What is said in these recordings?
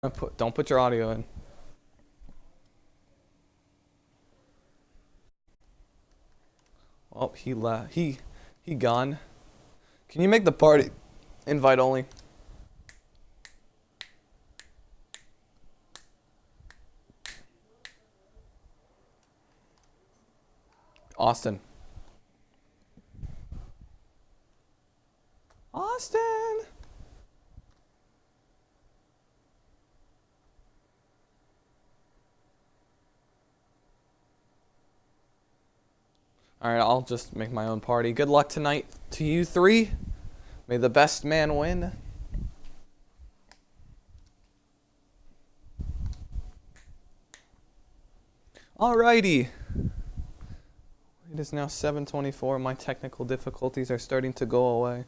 Don't put your audio in. Oh, he left. He gone. Can you make the party invite only? Austin. Austin. All right, I'll just make my own party. Good luck tonight to you three. May the best man win. Alrighty. It is now 7:24. My technical difficulties are starting to go away.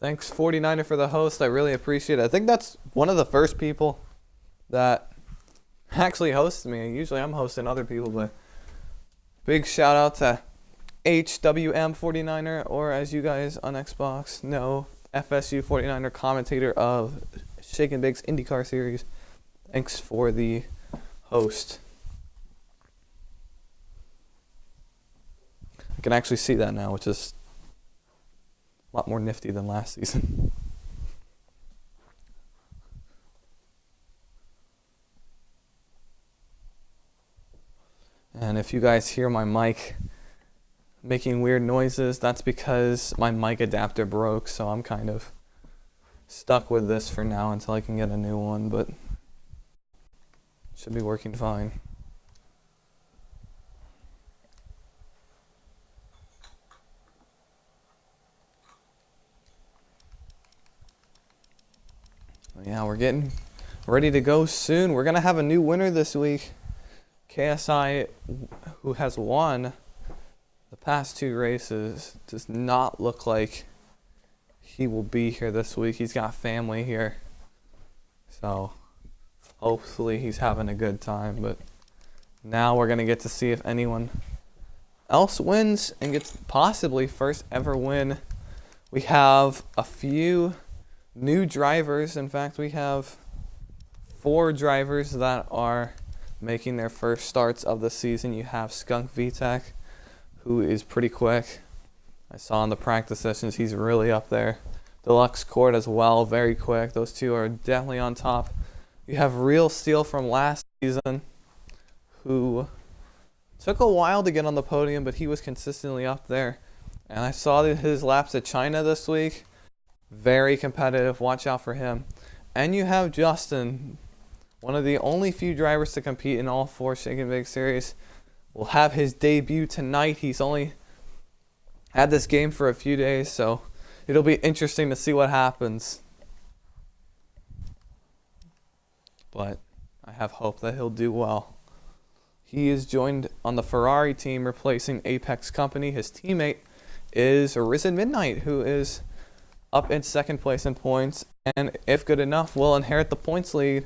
Thanks, 49er, for the host. I really appreciate it. I think that's one of the first people that actually hosts me. Usually I'm hosting other people, but big shout out to HWM 49er, or as you guys on Xbox know, FSU 49er, commentator of Shake and Bake's IndyCar series. Thanks for the host. I can actually see that now, which is a lot more nifty than last season. And if you guys hear my mic making weird noises, that's because my mic adapter broke, so I'm kind of stuck with this for now until I can get a new one, but should be working fine. Yeah, we're getting ready to go soon. We're going to have a new winner this week. KSI, who has won the past two races, does not look like he will be here this week. He's got family here. So hopefully he's having a good time. But now we're going to get to see if anyone else wins and gets possibly first ever win. We have a few new drivers. In fact, we have 4 drivers that are making their first starts of the season. You have Skunk VTech, who is pretty quick. I saw in the practice sessions he's really up there. Deluxe Court as well, very quick. Those two are definitely on top. You have Real Steel from last season, who took a while to get on the podium, but he was consistently up there. And I saw his laps at China this week. Very competitive. Watch out for him. And you have Justin, one of the only few drivers to compete in all 4 Shake and Bake series. Will have his debut tonight. He's only had this game for a few days, so it'll be interesting to see what happens. But I have hope that he'll do well. He is joined on the Ferrari team, replacing Apex Company. His teammate is Risen Midnight, who is up in second place in points, and if good enough, will inherit the points lead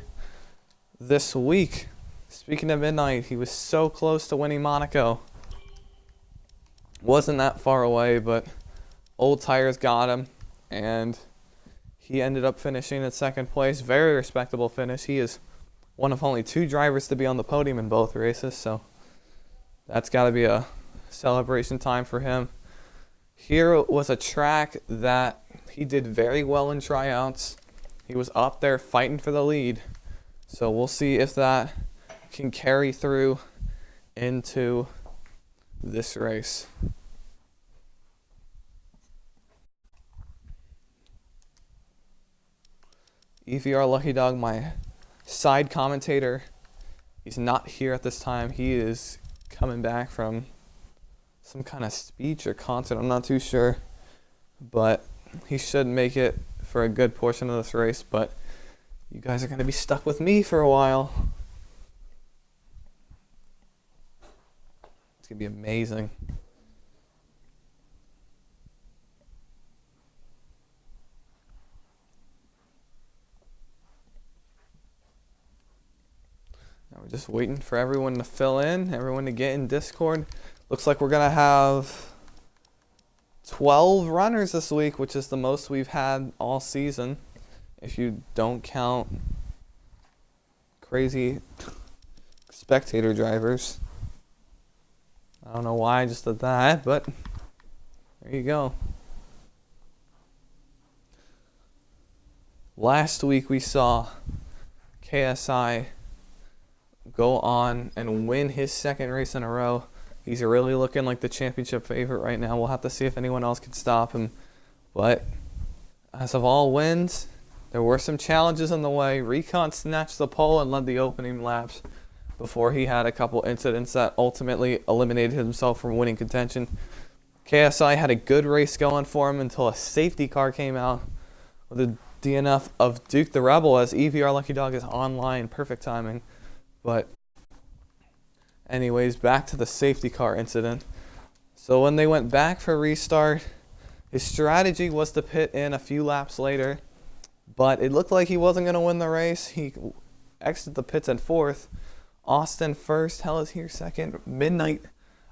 this week. Speaking of Midnight, he was so close to winning Monaco. Wasn't that far away, but old tires got him, and he ended up finishing in second place. Very respectable finish. He is one of only 2 drivers to be on the podium in both races, so that's got to be a celebration time for him. Here was a track that he did very well in tryouts. He was up there fighting for the lead, so we'll see if that can carry through into this race. EVR Lucky Dog, my side commentator, he's not here at this time. He is coming back from some kind of speech or concert, I'm not too sure, but he should make it for a good portion of this race. But you guys are going to be stuck with me for a while. It's going to be amazing. Now we're just waiting for everyone to fill in, everyone to get in Discord. Looks like we're going to have 12 runners this week, which is the most we've had all season, if you don't count crazy spectator drivers. I don't know why I just did that, but there you go. Last week we saw KSI go on and win his second race in a row. He's really looking like the championship favorite right now. We'll have to see if anyone else can stop him. But as of all wins, there were some challenges in the way. Recon snatched the pole and led the opening laps before he had a couple incidents that ultimately eliminated himself from winning contention. KSI had a good race going for him until a safety car came out with a DNF of Duke the Rebel, as EVR Lucky Dog is online. Perfect timing. But anyways, back to the safety car incident. So when they went back for restart, his strategy was to pit in a few laps later, but it looked like he wasn't going to win the race. He exited the pits in fourth. Austin first, Hell is here second, Midnight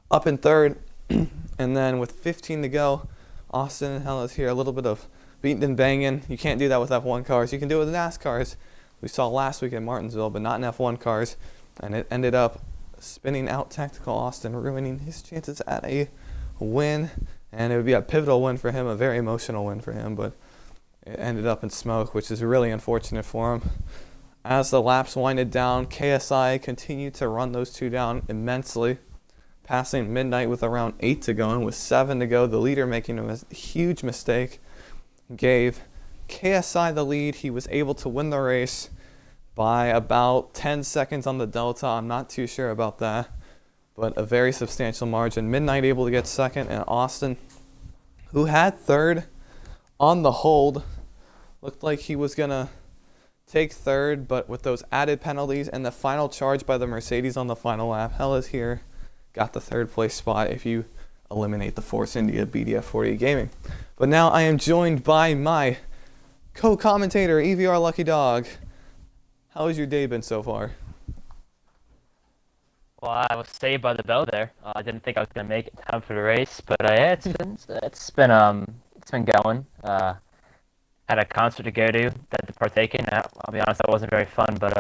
up in third, and then with 15 to go, Austin and Hell is here, a little bit of beating and banging. You can't do that with F1 cars. You can do it with NASCARs. We saw last week in Martinsville, but not in F1 cars, and it ended up spinning out Tactical Austin, ruining his chances at a win, and it would be a pivotal win for him, a very emotional win for him, but it ended up in smoke, which is really unfortunate for him. As the laps winded down, KSI continued to run those two down immensely, passing Midnight with around 8 to go, and with 7 to go, the leader making a huge mistake gave KSI the lead. He was able to win the race by about 10 seconds on the delta. I'm not too sure about that, but a very substantial margin. Midnight able to get second, and Austin, who had third on the hold, looked like he was going to take third, but with those added penalties and the final charge by the Mercedes on the final lap, Hell is here got the third place spot if you eliminate the Force India BDF 48 Gaming. But now I am joined by my co-commentator, EVR Lucky Dog. How has your day been so far? Well, I was saved by the bell there. I didn't think I was gonna make it in time for the race, but yeah, it's been going. Had a concert to go to that to partake in. I'll be honest, that wasn't very fun, but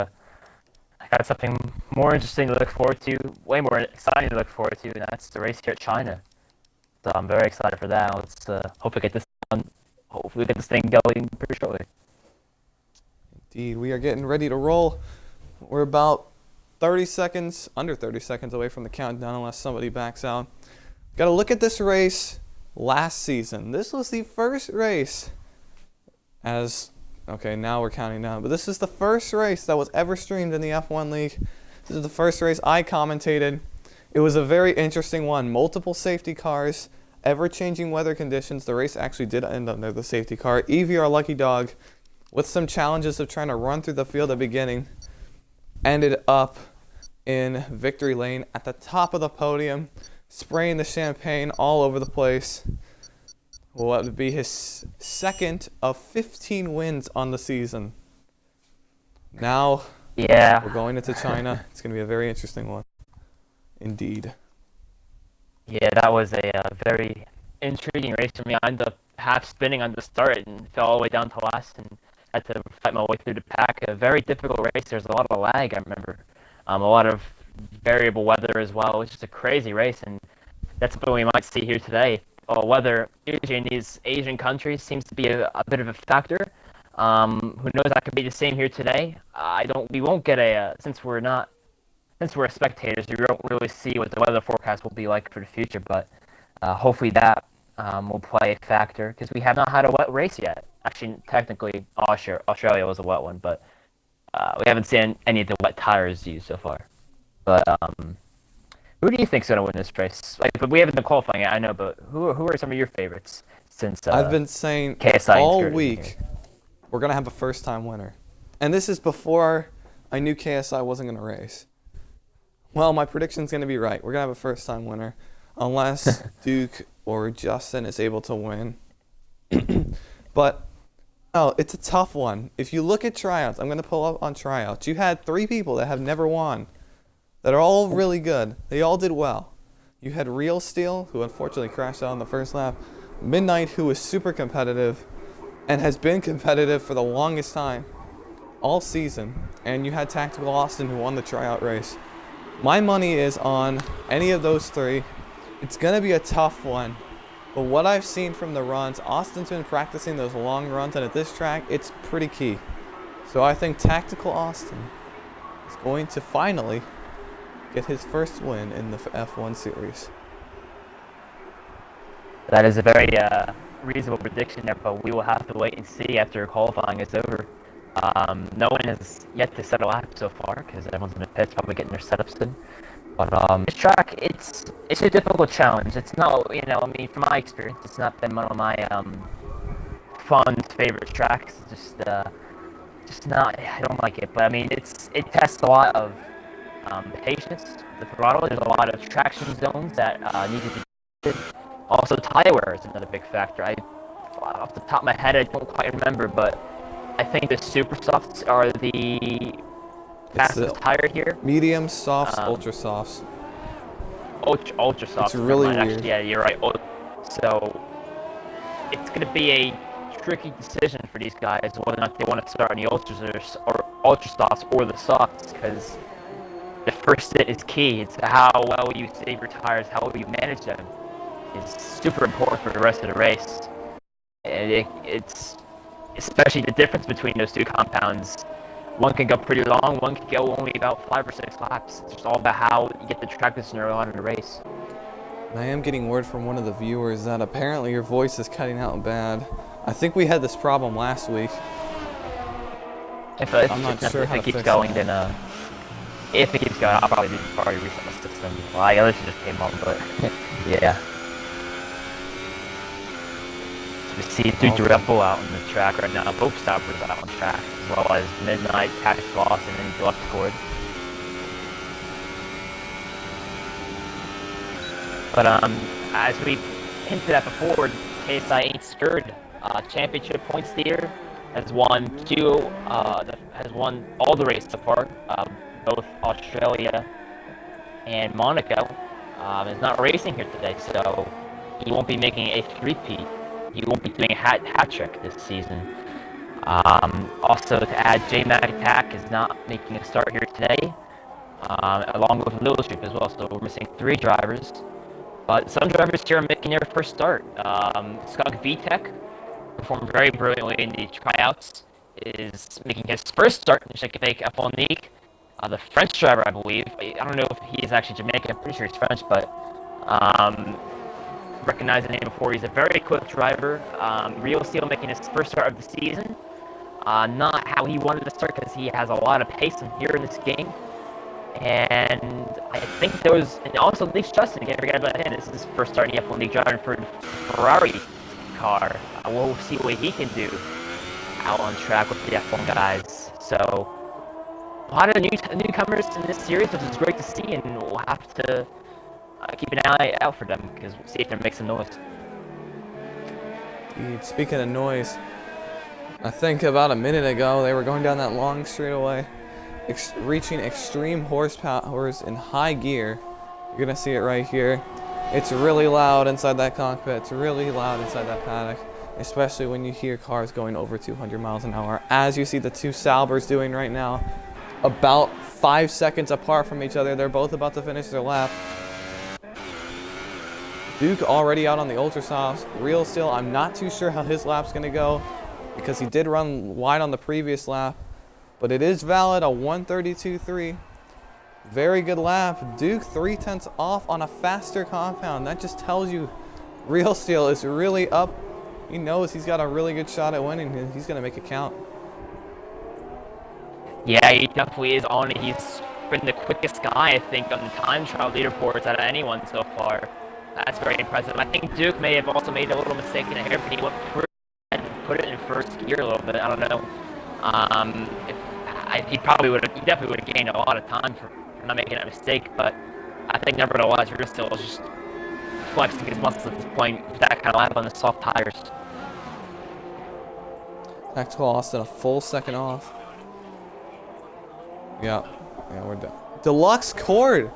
I got something more interesting to look forward to, way more exciting to look forward to, and that's the race here at China. So I'm very excited for that. Let's hope we get this done. Hopefully, we get this thing going pretty shortly. Indeed, we are getting ready to roll. We're about 30 seconds, under 30 seconds away from the countdown unless somebody backs out. Got to look at this race last season. This was the first race okay, now we're counting down, but this is the first race that was ever streamed in the F1 League. This is the first race I commentated. It was a very interesting one. Multiple safety cars, ever-changing weather conditions. The race actually did end under the safety car. EVR Lucky Dog, with some challenges of trying to run through the field at the beginning, ended up in victory lane at the top of the podium, spraying the champagne all over the place. Well, that would be his second of 15 wins on the season. Now, Yeah. we're going into China. It's going to be a very interesting one. Indeed. Yeah, that was a very intriguing race for me. I ended up half spinning on the start and fell all the way down to last and had to fight my way through the pack. A very difficult race. There's a lot of lag, I remember. A lot of variable weather as well. It was just a crazy race, and that's what we might see here today. Weather usually in these Asian countries seems to be a bit of a factor. Who knows? That could be the same here today. We won't get since we're spectators. We won't really see what the weather forecast will be like for the future. But hopefully that will play a factor because we have not had a wet race yet. Actually, technically, Australia was a wet one, but we haven't seen any of the wet tires used so far. But who do you think's going to win this race? But we haven't been qualifying it, I know. But who are some of your favorites since I've been saying KSI all week we're going to have a first-time winner. And this is before I knew KSI wasn't going to race. Well, my prediction's going to be right. We're going to have a first-time winner unless Duke or Justin is able to win. But it's a tough one. If you look at tryouts, I'm going to pull up on tryouts. You had 3 people that have never won that are all really good. They all did well. You had Real Steel, who unfortunately crashed out on the first lap. Midnight, who was super competitive and has been competitive for the longest time all season. And you had Tactical Austin, who won the tryout race. My money is on any of those 3. It's going to be a tough one. But what I've seen from the runs, Austin's been practicing those long runs, and at this track, it's pretty key. So I think Tactical Austin is going to finally get his first win in the F1 series. That is a very reasonable prediction there, but we will have to wait and see after qualifying is over. No one has yet to set a lap so far because everyone's in the pits, probably getting their setups in. But this track, it's a difficult challenge. It's not, from my experience, it's not been one of my fun favorite tracks. Just not. I don't like it. But I mean, it tests a lot of patience. The throttle. There's a lot of traction zones that need to be. Also, tire wear is another big factor. Off the top of my head, I don't quite remember, but I think the super softs are the fastest tire here. Medium, softs, ultra softs. Ultra softs. It's really weird. Actually, yeah, you're right. So it's going to be a tricky decision for these guys whether or not they want to start in the ultras or ultra softs or the softs, because the first hit is key. It's how well you save your tires, how well you manage them is super important for the rest of the race. And it's especially the difference between those 2 compounds. One can go pretty long, one can go only about 5 or 6 laps. It's just all about how you get the track position early on in the race. I am getting word from one of the viewers that apparently your voice is cutting out bad. I think we had this problem last week. I'm not sure how if it keeps going, then if it keeps going, I'll probably reset my system. Well, I guess it just came on, but yeah. We see Duke Red Bull out on the track right now. Both stoppers out on track, as well as Midnight, Tactical Austin, and Deluxe. But as we hinted at before, KSI ain't scared. Championship points leader has won has won all the races so far, both Australia and Monaco. Is not racing here today, so he won't be making a three-peat. He won't be doing a hat trick this season. Also, to add, J-Mac Attack is not making a start here today, along with Little Street as well. So we're missing 3 drivers. But some drivers here are making their first start. Skunk VTech performed very brilliantly in the tryouts, is making his first start in the Czech F1 League. The French driver, I believe, I don't know if he is actually Jamaican, I'm pretty sure he's French, but recognized the name before. He's a very quick driver. Real Steel making his first start of the season. Not how he wanted to start because he has a lot of pace here in this game. And I think there was, and also Leaks Justin, can't forget about him. This is his first start in the F1 League driving for the Ferrari car. We'll see what he can do out on track with the F1 guys. So a lot of newcomers in this series, which is great to see, and we'll have to keep an eye out for them because we'll see if they're making noise. Speaking of noise, I think about a minute ago they were going down that long straightaway, reaching extreme horsepower in high gear. You're gonna see it right here. It's really loud inside that cockpit. It's really loud inside that paddock, especially when you hear cars going over 200 miles an hour, as you see the two Saubers doing right now, about 5 seconds apart from each other. They're both about to finish their lap. Duke already out on the ultra softs. Real Steel, I'm not too sure how his lap's gonna go because he did run wide on the previous lap, but it is valid, a 132.3. Very good lap. Duke 0.3 off on a faster compound. That just tells you Real Steel is really up. He knows he's got a really good shot at winning, and he's gonna make it count. Yeah, he definitely is on it. He's been the quickest guy, I think, on the time trial leaderboards out of anyone so far. That's very impressive. I think Duke may have also made a little mistake in the hairpin. He went and put it in first gear a little bit. I don't know. He definitely would have gained a lot of time for not making that mistake. But I think nevertheless, Real Steel is just flexing his muscles at this point with that kind of lap on the soft tires. Maxwell Austin a full second off. Yeah, we're done. Deluxe Cord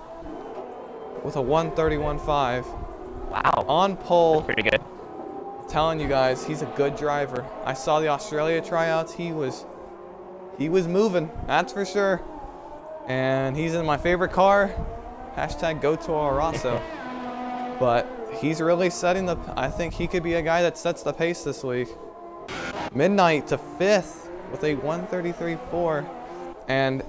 with a 131.5. Wow. On pole. That's pretty good. Telling you guys, he's a good driver. I saw the Australia tryouts. He was moving, that's for sure. And he's in my favorite car. Hashtag go to Arasso. But he's really setting the, I think he could be a guy that sets the pace this week. Midnight to 5th with a 133.4. And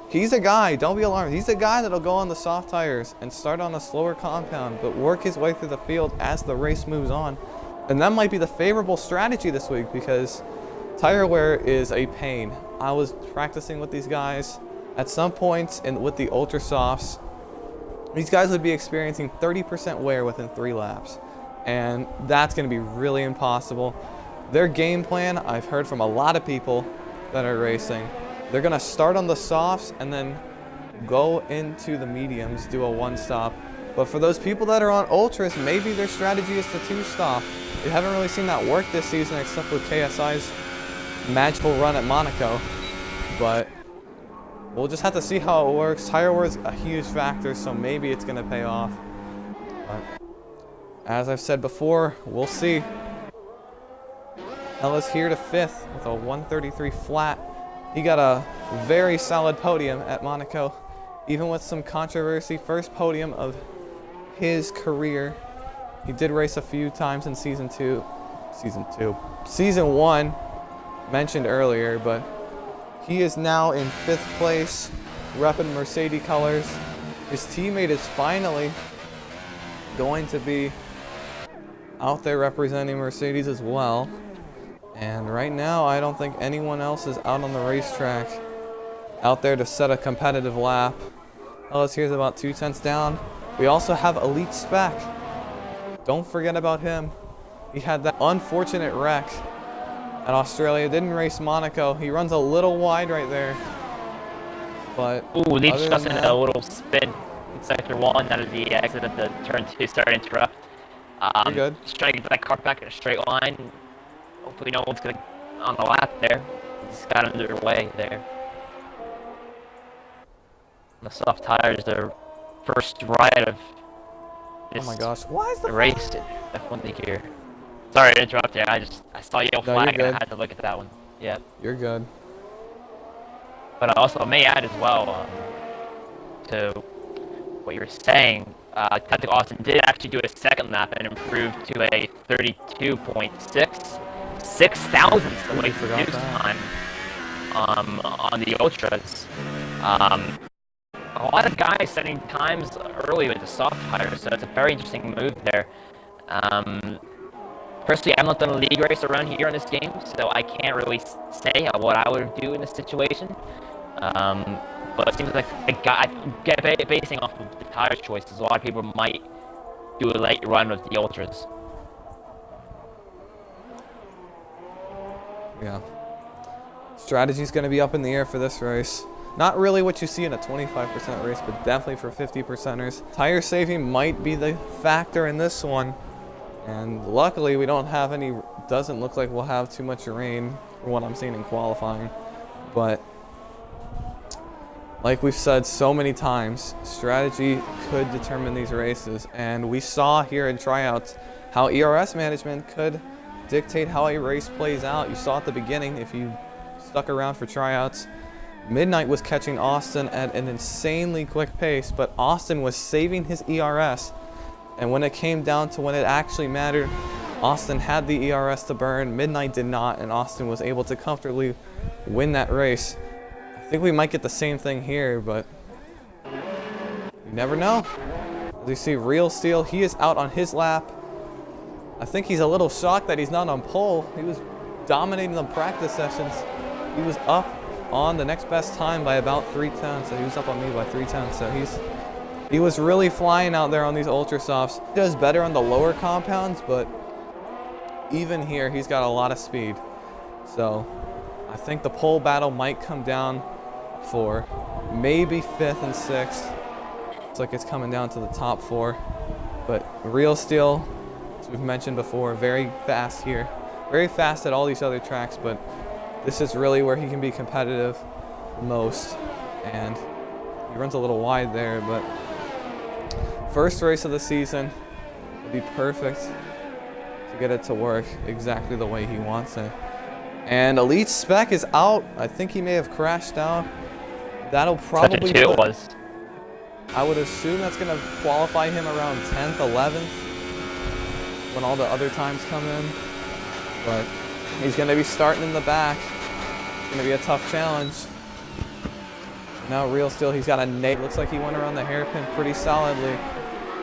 he's a guy, don't be alarmed, he's a guy that'll go on the soft tires and start on a slower compound, but work his way through the field as the race moves on. And that might be the favorable strategy this week because tire wear is a pain. I was practicing with these guys at some points and with the ultra softs. These guys would be experiencing 30% wear within 3 laps. And that's gonna be really impossible. Their game plan, I've heard from a lot of people that are racing, they're gonna start on the softs and then go into the mediums, do a 1-stop. But for those people that are on ultras, maybe their strategy is to 2-stop. We haven't really seen that work this season except with KSI's magical run at Monaco. But we'll just have to see how it works. Tire wear is a huge factor, so maybe it's gonna pay off. But as I've said before, we'll see. Ella's here to 5th with a 133 flat. He got a very solid podium at Monaco, even with some controversy. First podium of his career. He did race a few times in season 1, mentioned earlier, but he is now in 5th place, repping Mercedes colors. His teammate is finally going to be out there representing Mercedes as well. And right now, I don't think anyone else is out on the racetrack out there to set a competitive lap. Ellis here's about 0.2 down. We also have Elite Spec. Don't forget about him. He had that unfortunate wreck at Australia. Didn't race Monaco. He runs a little wide right there. But ooh, Leach just in a little spin in sector 1 out of the exit of the turn 2, starting to interrupt. You're good. Just trying to get that car back in a straight line. Hopefully no one's gonna on the lap there. Just got underway there. The soft tires, their first ride of this oh my gosh, why is the race definitely here. Sorry to interrupt you. I saw yellow flag and I had to look at that one. Yeah. You're good. But I may add as well to what you were saying. Tactical Austin did actually do a second lap and improved to a 32.6. 6,000ths away from Duke's time on the ultras. A lot of guys setting times early with the soft tires, so it's a very interesting move there. Personally, I'm not done a league race around here in this game, so I can't really say what I would do in this situation. But it seems like a guy, basing off of the tire choices, a lot of people might do a late run with the ultras. Yeah. Strategy's going to be up in the air for this race. Not really what you see in a 25% race, but definitely for 50%ers. Tire saving might be the factor in this one. And luckily we don't have any, doesn't look like we'll have too much rain from what I'm seeing in qualifying. But like we've said so many times, strategy could determine these races. And we saw here in tryouts how ERS management could dictate how a race plays out. You saw at the beginning, if you stuck around for tryouts, Midnight was catching Austin at an insanely quick pace, but Austin was saving his ERS. And when it came down to when it actually mattered, Austin had the ERS to burn, Midnight did not, and Austin was able to comfortably win that race. I think we might get the same thing here, but you never know. As you see, Real Steel, he is out on his lap. I think he's a little shocked that he's not on pole. He was dominating the practice sessions. He was up on the next best time by about 3:10, so he was up on me by 3:10. So he was really flying out there on these ultra softs. He does better on the lower compounds, but even here he's got a lot of speed. So I think the pole battle might come down for maybe 5th and 6th. Looks like it's coming down to the top 4. But Real Steel, as we've mentioned before, very fast here, very fast at all these other tracks, but this is really where he can be competitive most. And he runs a little wide there, but first race of the season would be perfect to get it to work exactly the way he wants it. And Elite Spec is out. I think he may have crashed out. That'll probably Such a it was. I would assume that's going to qualify him around 10th, 11th when all the other times come in. But he's going to be starting in the back. It's going to be a tough challenge. Now Real Steel, he's got a nade. Looks like he went around the hairpin pretty solidly.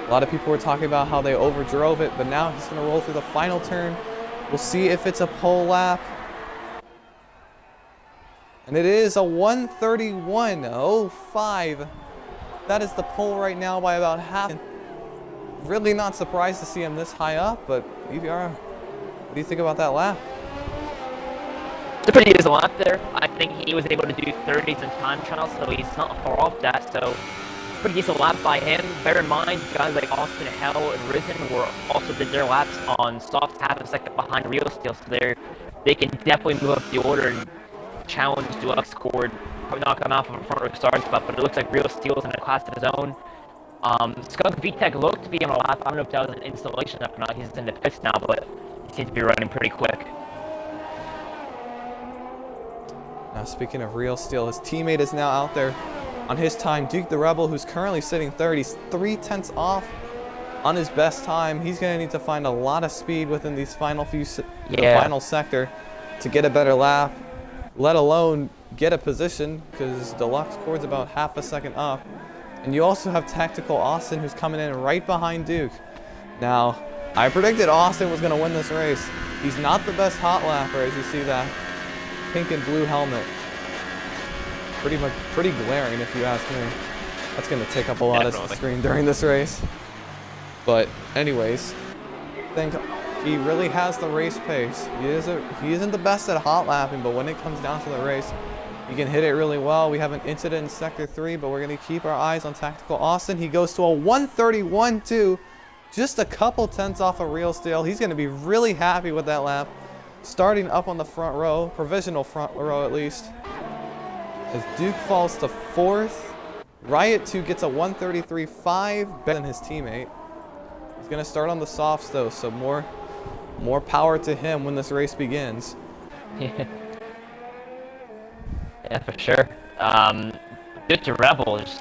A lot of people were talking about how they overdrove it, but now he's going to roll through the final turn. We'll see if it's a pole lap. And it is a 1:31.05. That is the pole right now by about half. Really not surprised to see him this high up, but EVR, what do you think about that lap? It's a pretty easy lap there. I think he was able to do 30s in time trials, so he's not far off that. So pretty decent lap by him. Bear in mind, guys like Austin, Hell, and Risen were also did their laps on soft half a second behind Real Steel, so they can definitely move up the order and challenge Deluxe scored. Probably knock him out from a front row start spot, but it looks like Real Steel's in a class of his own. Skunk VTech looked to be on a lap. I don't know if that was an installation or not. He's in the pits now, but he seems to be running pretty quick. Now speaking of Real Steel, his teammate is now out there on his time. Duke the Rebel, who's currently sitting third, he's 3/10 off on his best time. He's going to need to find a lot of speed within these final few, the final sector to get a better lap, let alone get a position, because Deluxe score's about half a second up. And you also have Tactical Austin, who's coming in right behind Duke. Now, I predicted Austin was going to win this race. He's not the best hot lapper, as you see that pink and blue helmet. Pretty glaring, if you ask me. That's going to take up a lot of the screen during this race. But anyways, I think he really has the race pace. He isn't the best at hot lapping, but when it comes down to the race, he can hit it really well. We have an incident in Sector 3, but we're going to keep our eyes on Tactical Austin. He goes to a 1:31.2, just a couple tenths off of Real Steel. He's going to be really happy with that lap. Starting up on the front row, provisional front row at least. As Duke falls to 4th, Riot 2 gets a 1:33.5, better than his teammate. He's going to start on the softs though, so more power to him when this race begins. Yeah, for sure. Duke the Rebel is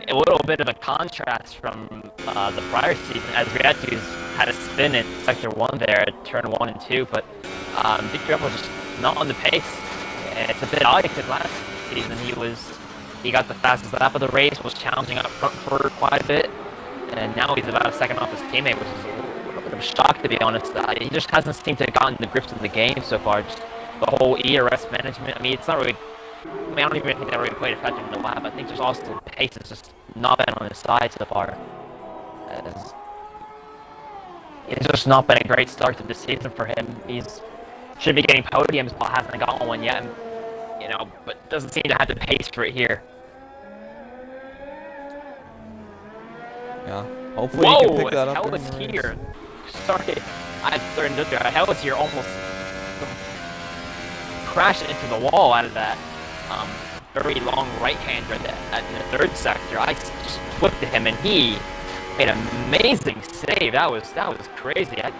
a little bit of a contrast from the prior season, as Reactus had a spin in Sector 1 there at turn 1 and 2, but Duke the Rebel is just not on the pace. And it's a bit odd because last season he got the fastest lap of the race, was challenging up front for quite a bit, and now he's about a second off his teammate, which is a little bit of a shock, to be honest. He just hasn't seemed to have gotten the grips of the game so far. Just the whole ERS management, I mean, it's not really, I don't even think that really played a factor in the lap. I think just Austin's pace has just not been on his side so far. It's just not been a great start to the season for him. Should be getting podiums, but hasn't gotten one yet. you know, but doesn't seem to have the pace for it here. Yeah. Hopefully he can pick that up Hell during is the race. here. Sorry, I started to Hell is here almost crashed into the wall out of that very long right-hander in the third sector. I just flipped to him and he made an amazing save. That was crazy. I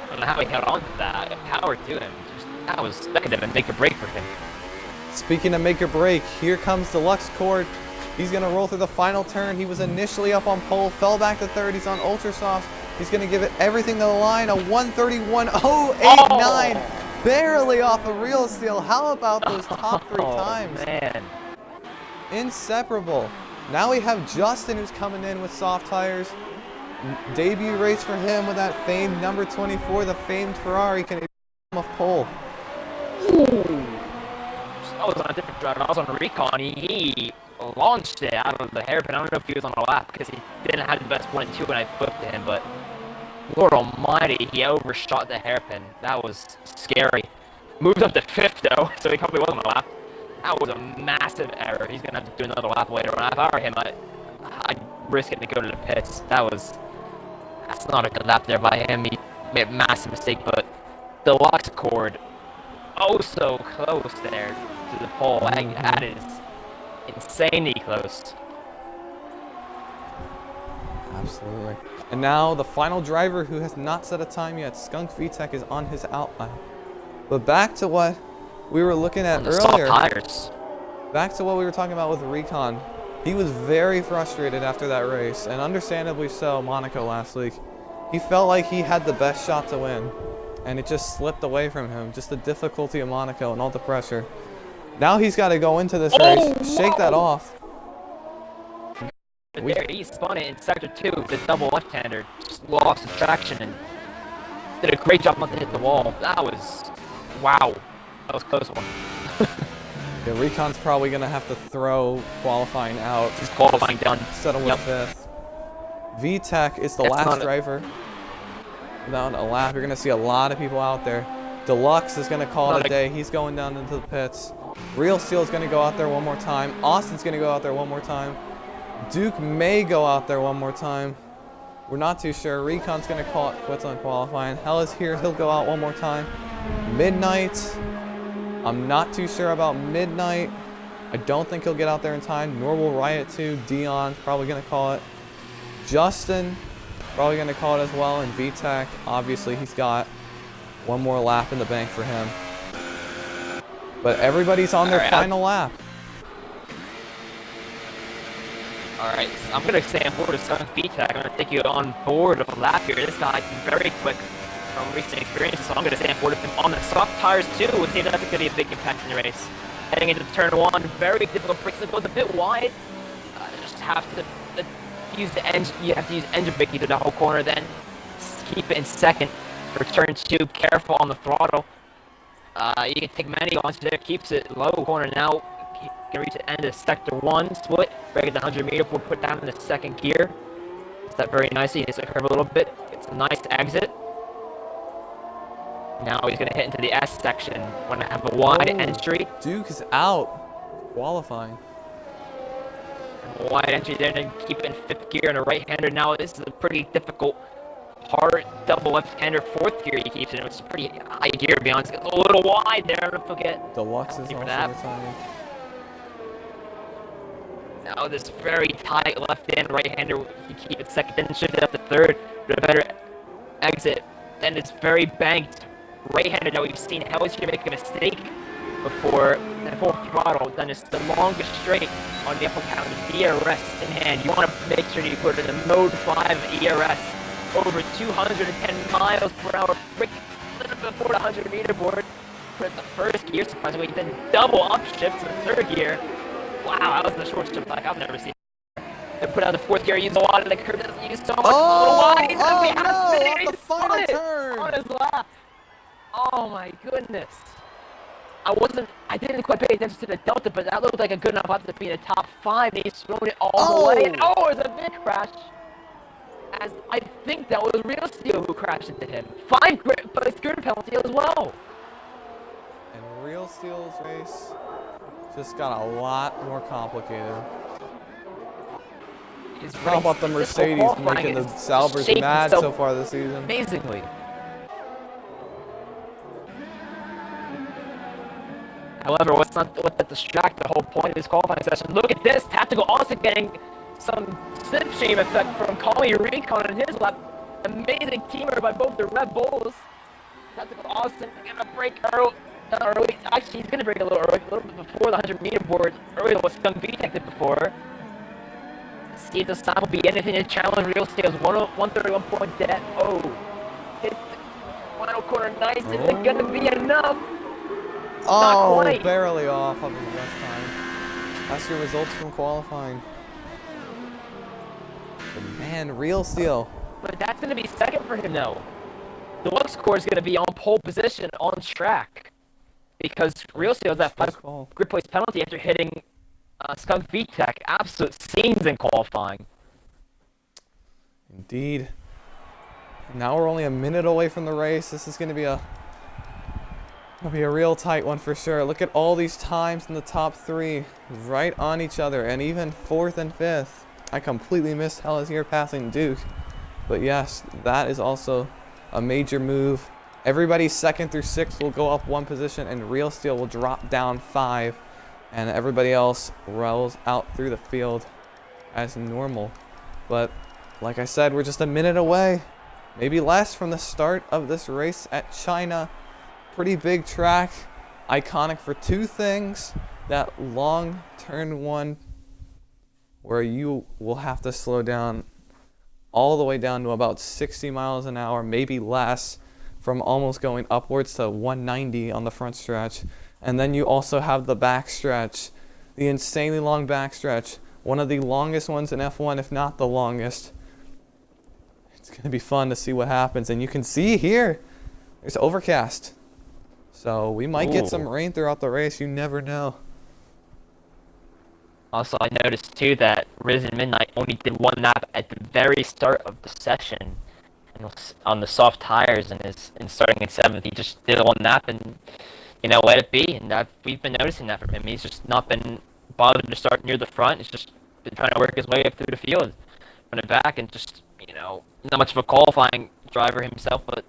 don't know how he held on to that. Power to him. That could have been make or break for him. Speaking of make or break, here comes Deluxe Cord. He's going to roll through the final turn. He was initially up on pole, fell back to third. He's on Ultra Softs. He's going to give it everything to the line. A 131.089. Barely off a real steel. How about those top 3 times? Man. Inseparable. Now we have Justin who's coming in with soft tires. Debut race for him with that famed number 24, the famed Ferrari. Can he come off pole? Ooh. I was on a different driver. I was on Recon. He launched it out of the hairpin. I don't know if he was on a lap because he didn't have the best 1 and 2 when I flipped to him, but Lord almighty, he overshot the hairpin. That was scary. Moved up to 5th though, so he probably wasn't on a lap. That was a massive error. He's gonna have to do another lap later on. If I were him, I'd risk it to go to the pits. That's not a good lap there by him. He made a massive mistake, but Deluxe Cord, oh so close there to the pole. That is insanely close. Absolutely. And now the final driver who has not set a time yet, Skunk VTech, is on his outline. But back to what we were looking at earlier. Soft tires. Back to what we were talking about with Recon. He was very frustrated after that race, and understandably so, Monaco last week. He felt like he had the best shot to win, and it just slipped away from him. Just the difficulty of Monaco and all the pressure. Now he's got to go into this race, shake that off. But there, he spun it in sector 2, the double left-hander, just lost the traction and did a great job not to hit the wall. That was, wow, that was a close one. Yeah, Recon's probably going to have to throw qualifying out. He's qualifying done. Settle with 5th. VTech is the last driver. Without a lap, you're going to see a lot of people out there. Deluxe is going to call it a day. He's going down into the pits. Real Steel is going to go out there one more time. Austin's going to go out there one more time. Duke may go out there one more time. We're not too sure. Recon's going to call it quits on qualifying. Hell is here. He'll go out one more time. Midnight. I'm not too sure about Midnight. I don't think he'll get out there in time, nor will Riot 2. Dion's probably going to call it. Justin, probably going to call it as well. And VTech, obviously, he's got one more lap in the bank for him. But everybody's on their final lap. Alright, I'm going to stay on board with Skunk VTech. I'm going to take you on board of a lap here. This guy's very quick from recent experience, so I'm going to stay on board with him on the soft tires too. We'll see if that's going to be a big impact in the race. Heading into turn 1, very difficult breaks. It goes a bit wide. Just have to use the engine. You have to use engine braking through the whole corner, then keep it in second for turn 2. Careful on the throttle. You can take many launches there. Keeps it low corner now. Can reach the end of sector 1 split. Break the 100-meter board, put down in the 2nd gear. Does that very nicely. Hits the curve a little bit. It's a nice exit. Now he's going to hit into the S section. Going to have a wide entry. Duke is out. Qualifying. Wide entry there, then keep it in 5th gear and a right-hander. Now this is a pretty difficult, hard double left-hander 4th gear he keeps in, which is pretty high gear, to be honest. It's a little wide there, don't forget. Deluxe is also retiring. Now this very tight left-hand, right-hander, you keep it 2nd, then shift it up to 3rd, with a better exit. Then it's very banked right-hander. Now we've seen Hellish here make a mistake before the full throttle. Then it's the longest straight on the upper count, the DRS in hand. You want to make sure you put it in the mode 5 ERS. Over 210 miles per hour, break a little bit before the 100-meter board. Put it in the 1st gear, surprisingly, then double upshift to the 3rd gear. Wow, that was the short shift like I've never seen. Then put out the 4th gear, use a lot of the curve, doesn't use so much. On the final turn! On his lap. Oh my goodness. I didn't quite pay attention to the delta, but that looked like a good enough lap to be in the top 5. And he's thrown it all the way. And it was a big crash. As I think that was Real Steel who crashed into him. 5 grid, but it's grid penalty as well. And Real Steel's race just got a lot more complicated. How about the Mercedes making the Salvers mad so far this season? Amazingly. However, let's not let that distract the whole point of this qualifying session. Look at this, Tactical Austin getting some slipstream effect from Collie Recon in his lap. Amazing teamwork by both the Red Bulls. Tactical Austin gonna break early. Actually, he's gonna break a little early, a little bit before the 100-meter board. Earlier was SnB F1 did before. See if this time will be anything to challenge Real Steel's 131 point debt. Oh, hits the final corner nice. Is it gonna be enough? Oh, barely off of his best time. That's your results from qualifying. But man, Real Steel. But that's gonna be second for him though. The low score is gonna be on pole position on track because Real Steel has that 5 grid place penalty after hitting SnB F1. Absolute scenes in qualifying. Indeed. Now we're only a minute away from the race. This is gonna be a real tight one for sure. Look at all these times in the top 3 right on each other, and even 4th and 5th. I completely missed Hellas here passing Duke. But yes, that is also a major move. Everybody 2nd through 6th will go up 1 position, and Real Steel will drop down 5. And everybody else rolls out through the field as normal. But like I said, we're just a minute away, maybe less, from the start of this race at China. Pretty big track, iconic for 2 things. That long turn 1 where you will have to slow down all the way down to about 60 miles an hour, maybe less, from almost going upwards to 190 on the front stretch. And then you also have the backstretch, the insanely long backstretch, one of the longest ones in F1, if not the longest. It's going to be fun to see what happens. And you can see here, it's overcast. So we might get some rain throughout the race. You never know. Also, I noticed too that Risen Midnight only did 1 lap at the very start of the session, and was on the soft tires, and starting in 7th, he just did 1 lap and let it be. And we've been noticing that from him. He's just not been bothered to start near the front. He's just been trying to work his way up through the field, running back, and just not much of a qualifying driver himself, but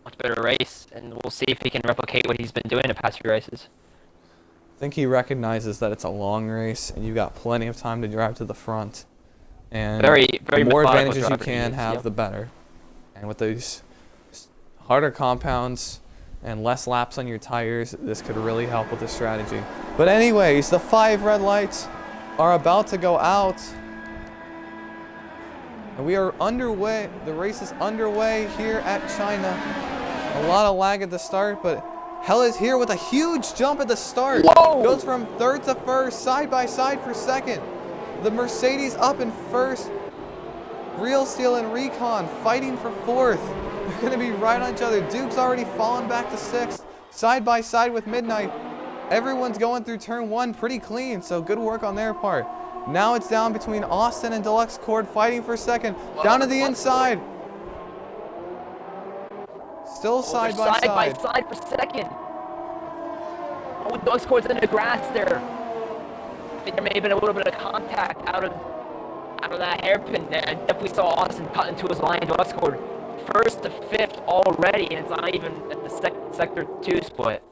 much better race. And we'll see if he can replicate what he's been doing in the past few races. I think he recognizes that it's a long race and you've got plenty of time to drive to the front. And very the more advantages you driver can have, the better. And with these harder compounds and less laps on your tires, this could really help with the strategy. But anyways, the 5 red lights are about to go out. And we are underway. The race is underway here at China. A lot of lag at the start, but Hell is here with a huge jump at the start. Whoa! Goes from 3rd to 1st, side by side for 2nd. The Mercedes up in 1st. Real Steel and Recon fighting for 4th. They're going to be right on each other. Duke's already fallen back to 6th, side by side with Midnight. Everyone's going through turn 1 pretty clean, so good work on their part. Now it's down between Austin and Deluxe Cord fighting for 2nd. Down to the inside. Still side by side. Side by side for 2nd. Oh, Deluxe Cord's in the grass there. I think there may have been a little bit of contact out of that hairpin there. I definitely saw Austin cut into his line. Deluxe Cord 1st to 5th already, and it's not even at the sector 2 split.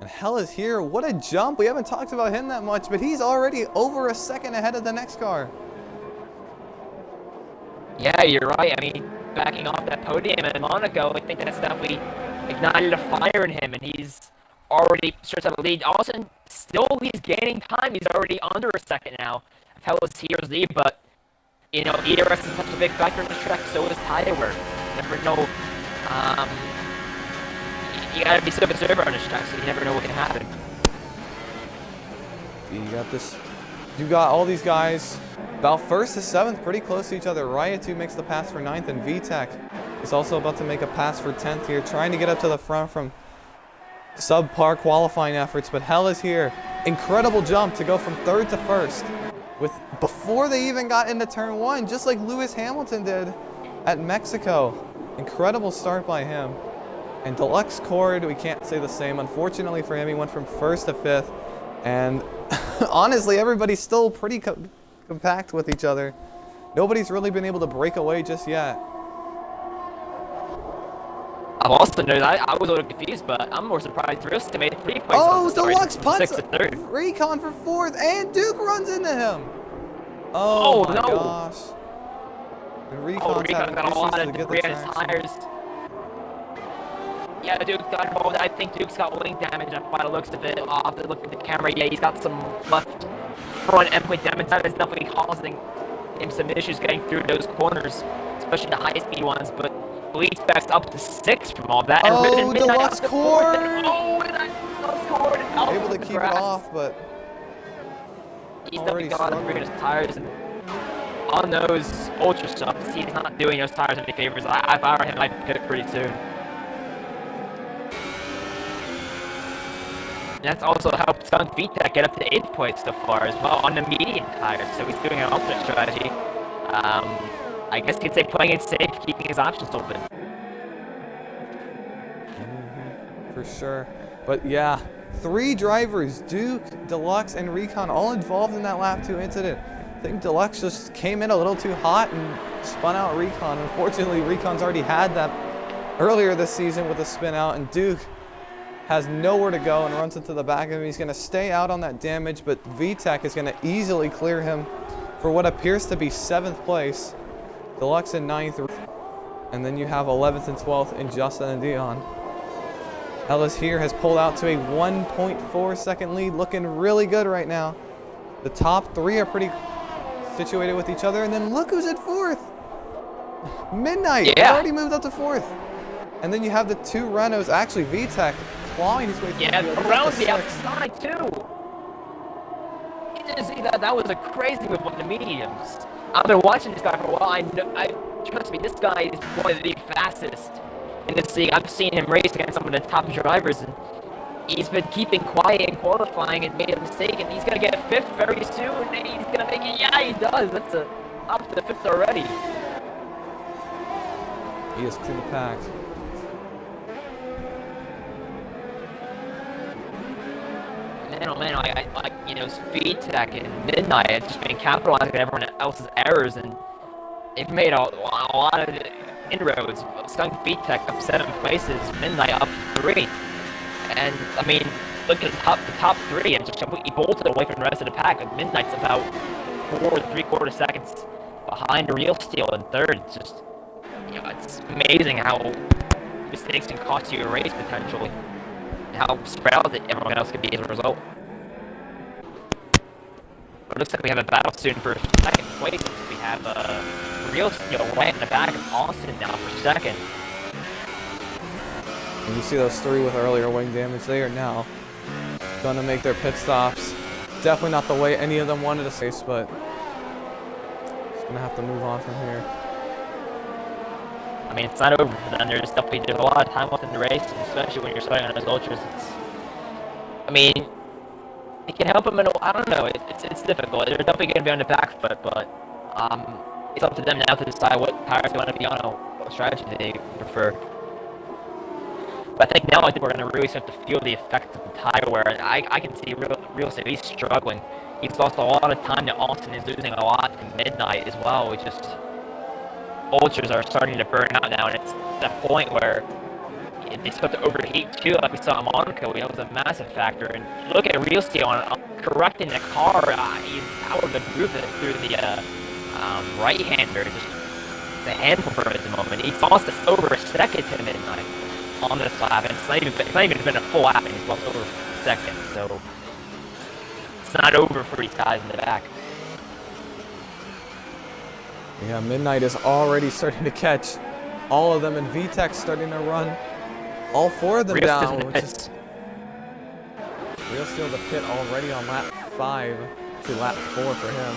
And Hell is here. What a jump. We haven't talked about him that much, but he's already over a second ahead of the next car. Yeah, you're right. I mean, backing off that podium in Monaco, I think that's definitely ignited a fire in him, and he's already starts to have a lead. Austin, still he's gaining time. He's already under a second now. Hell is here's lead, but ERS is such a big factor in the track, so is tire wear. You never know. You gotta be so observant on this track, so you never know what can happen. You got this. You got all these guys about 1st to 7th, pretty close to each other. Riot 2 makes the pass for 9th, and VTech is also about to make a pass for 10th here, trying to get up to the front from subpar qualifying efforts. But Hell is here. Incredible jump to go from 3rd to 1st, before they even got into turn 1, just like Lewis Hamilton did at Mexico. Incredible start by him. And Deluxe Cord, we can't say the same. Unfortunately for him, he went from 1st to 5th. And honestly, everybody's still pretty compact with each other. Nobody's really been able to break away just yet. I've also noticed, I was a little confused, but I'm more surprised Rios made 3 points. Oh, Deluxe punts 6th to 3rd. Recon for 4th, and Duke runs into him. Oh my gosh. And Recon's having got a lot issues of to get the debris on his traction. tires. Yeah, Duke got involved. I think Duke's got wing damage by the looks of it. I'll have to look at the camera. Yeah, he's got some left front end point damage. That is definitely causing him some issues getting through those corners, especially the high speed ones. But Bleach backs up to 6 from all that. Oh, Deluxe cord! Oh, Deluxe cord! Able to keep it off, but he's definitely got to bring his tires. And on those ultra softs, he's not doing those tires any favors. If I were him, I'd pit pretty soon. And that's also helped Skunk VTech get up to 8 points so far as well on the medium tires. So he's doing an alternate strategy. I guess you could say playing it safe, keeping his options open. For sure. But yeah, 3 drivers, Duke, Deluxe, and Recon, all involved in that lap 2 incident. I think Deluxe just came in a little too hot and spun out Recon. Unfortunately, Recon's already had that earlier this season with a spin out, and Duke has nowhere to go and runs into the back of him. He's going to stay out on that damage, but VTech is going to easily clear him for what appears to be 7th place. Deluxe in 9th, and then you have 11th and 12th in Justin and Dion. Ellis here has pulled out to a 1.4 second lead, looking really good right now. The top 3 are pretty situated with each other, and then look who's at 4th. Midnight already moved up to 4th. And then you have the 2 Renaults, actually VTech clawing his way through the field. Around the outside too. You didn't see that? That was a crazy move on the mediums. I've been watching this guy for a while. Trust me, this guy is one of the fastest in this league. I've seen him race against some of the top drivers, and he's been keeping quiet and qualifying and made a mistake, and he's gonna get 5th very soon, and he's gonna make it. Yeah, he does. That's up to 5th already. He is pretty packed. Man, oh man, I Speed Tech and Midnight have just been capitalizing on everyone else's errors, and they've made a lot of inroads. Skunk Speed Tech up 7 places, Midnight up 3. And, I mean, look at the top 3 and just completely bolted away from the rest of the pack. And Midnight's about 4 3/4 seconds behind Real Steel in 3rd. It's just, it's amazing how mistakes can cost you a race potentially. How spread out everyone else could be as a result. But it looks like we have a battle soon for 2nd place. We have Real Steel right in the back of Austin now for 2nd. And you see those 3 with earlier wing damage. They are now going to make their pit stops. Definitely not the way any of them wanted to race, but just going to have to move on from here. I mean, it's not over for them. There's a lot of time left in the race, and especially when you're starting on those ultras. I mean, it can help them in I don't know. It's difficult. They're definitely going to be on the back foot, but it's up to them now to decide what tires they want to be on, what strategy they prefer. But I think we're going to really start to feel the effects of the tire wear. I can see Real Steel, he's struggling. He's lost a lot of time to Austin. Is losing a lot to Midnight as well. It's just ultras are starting to burn out now, and it's that point where they start to overheat too, like we saw in Monaco. That was a massive factor. And look at Real Steel on correcting the car. He's out of the groove through the right-hander. It's a handful for him at the moment. He's lost over a second to Midnight on this lap, and it's not even been a full lap, and he's lost over a second. So it's not over for these guys in the back. Yeah, Midnight is already starting to catch all of them, and VTech's starting to run all 4 of them down. Which is Real Steel the pit already on lap 5 to lap 4 for him.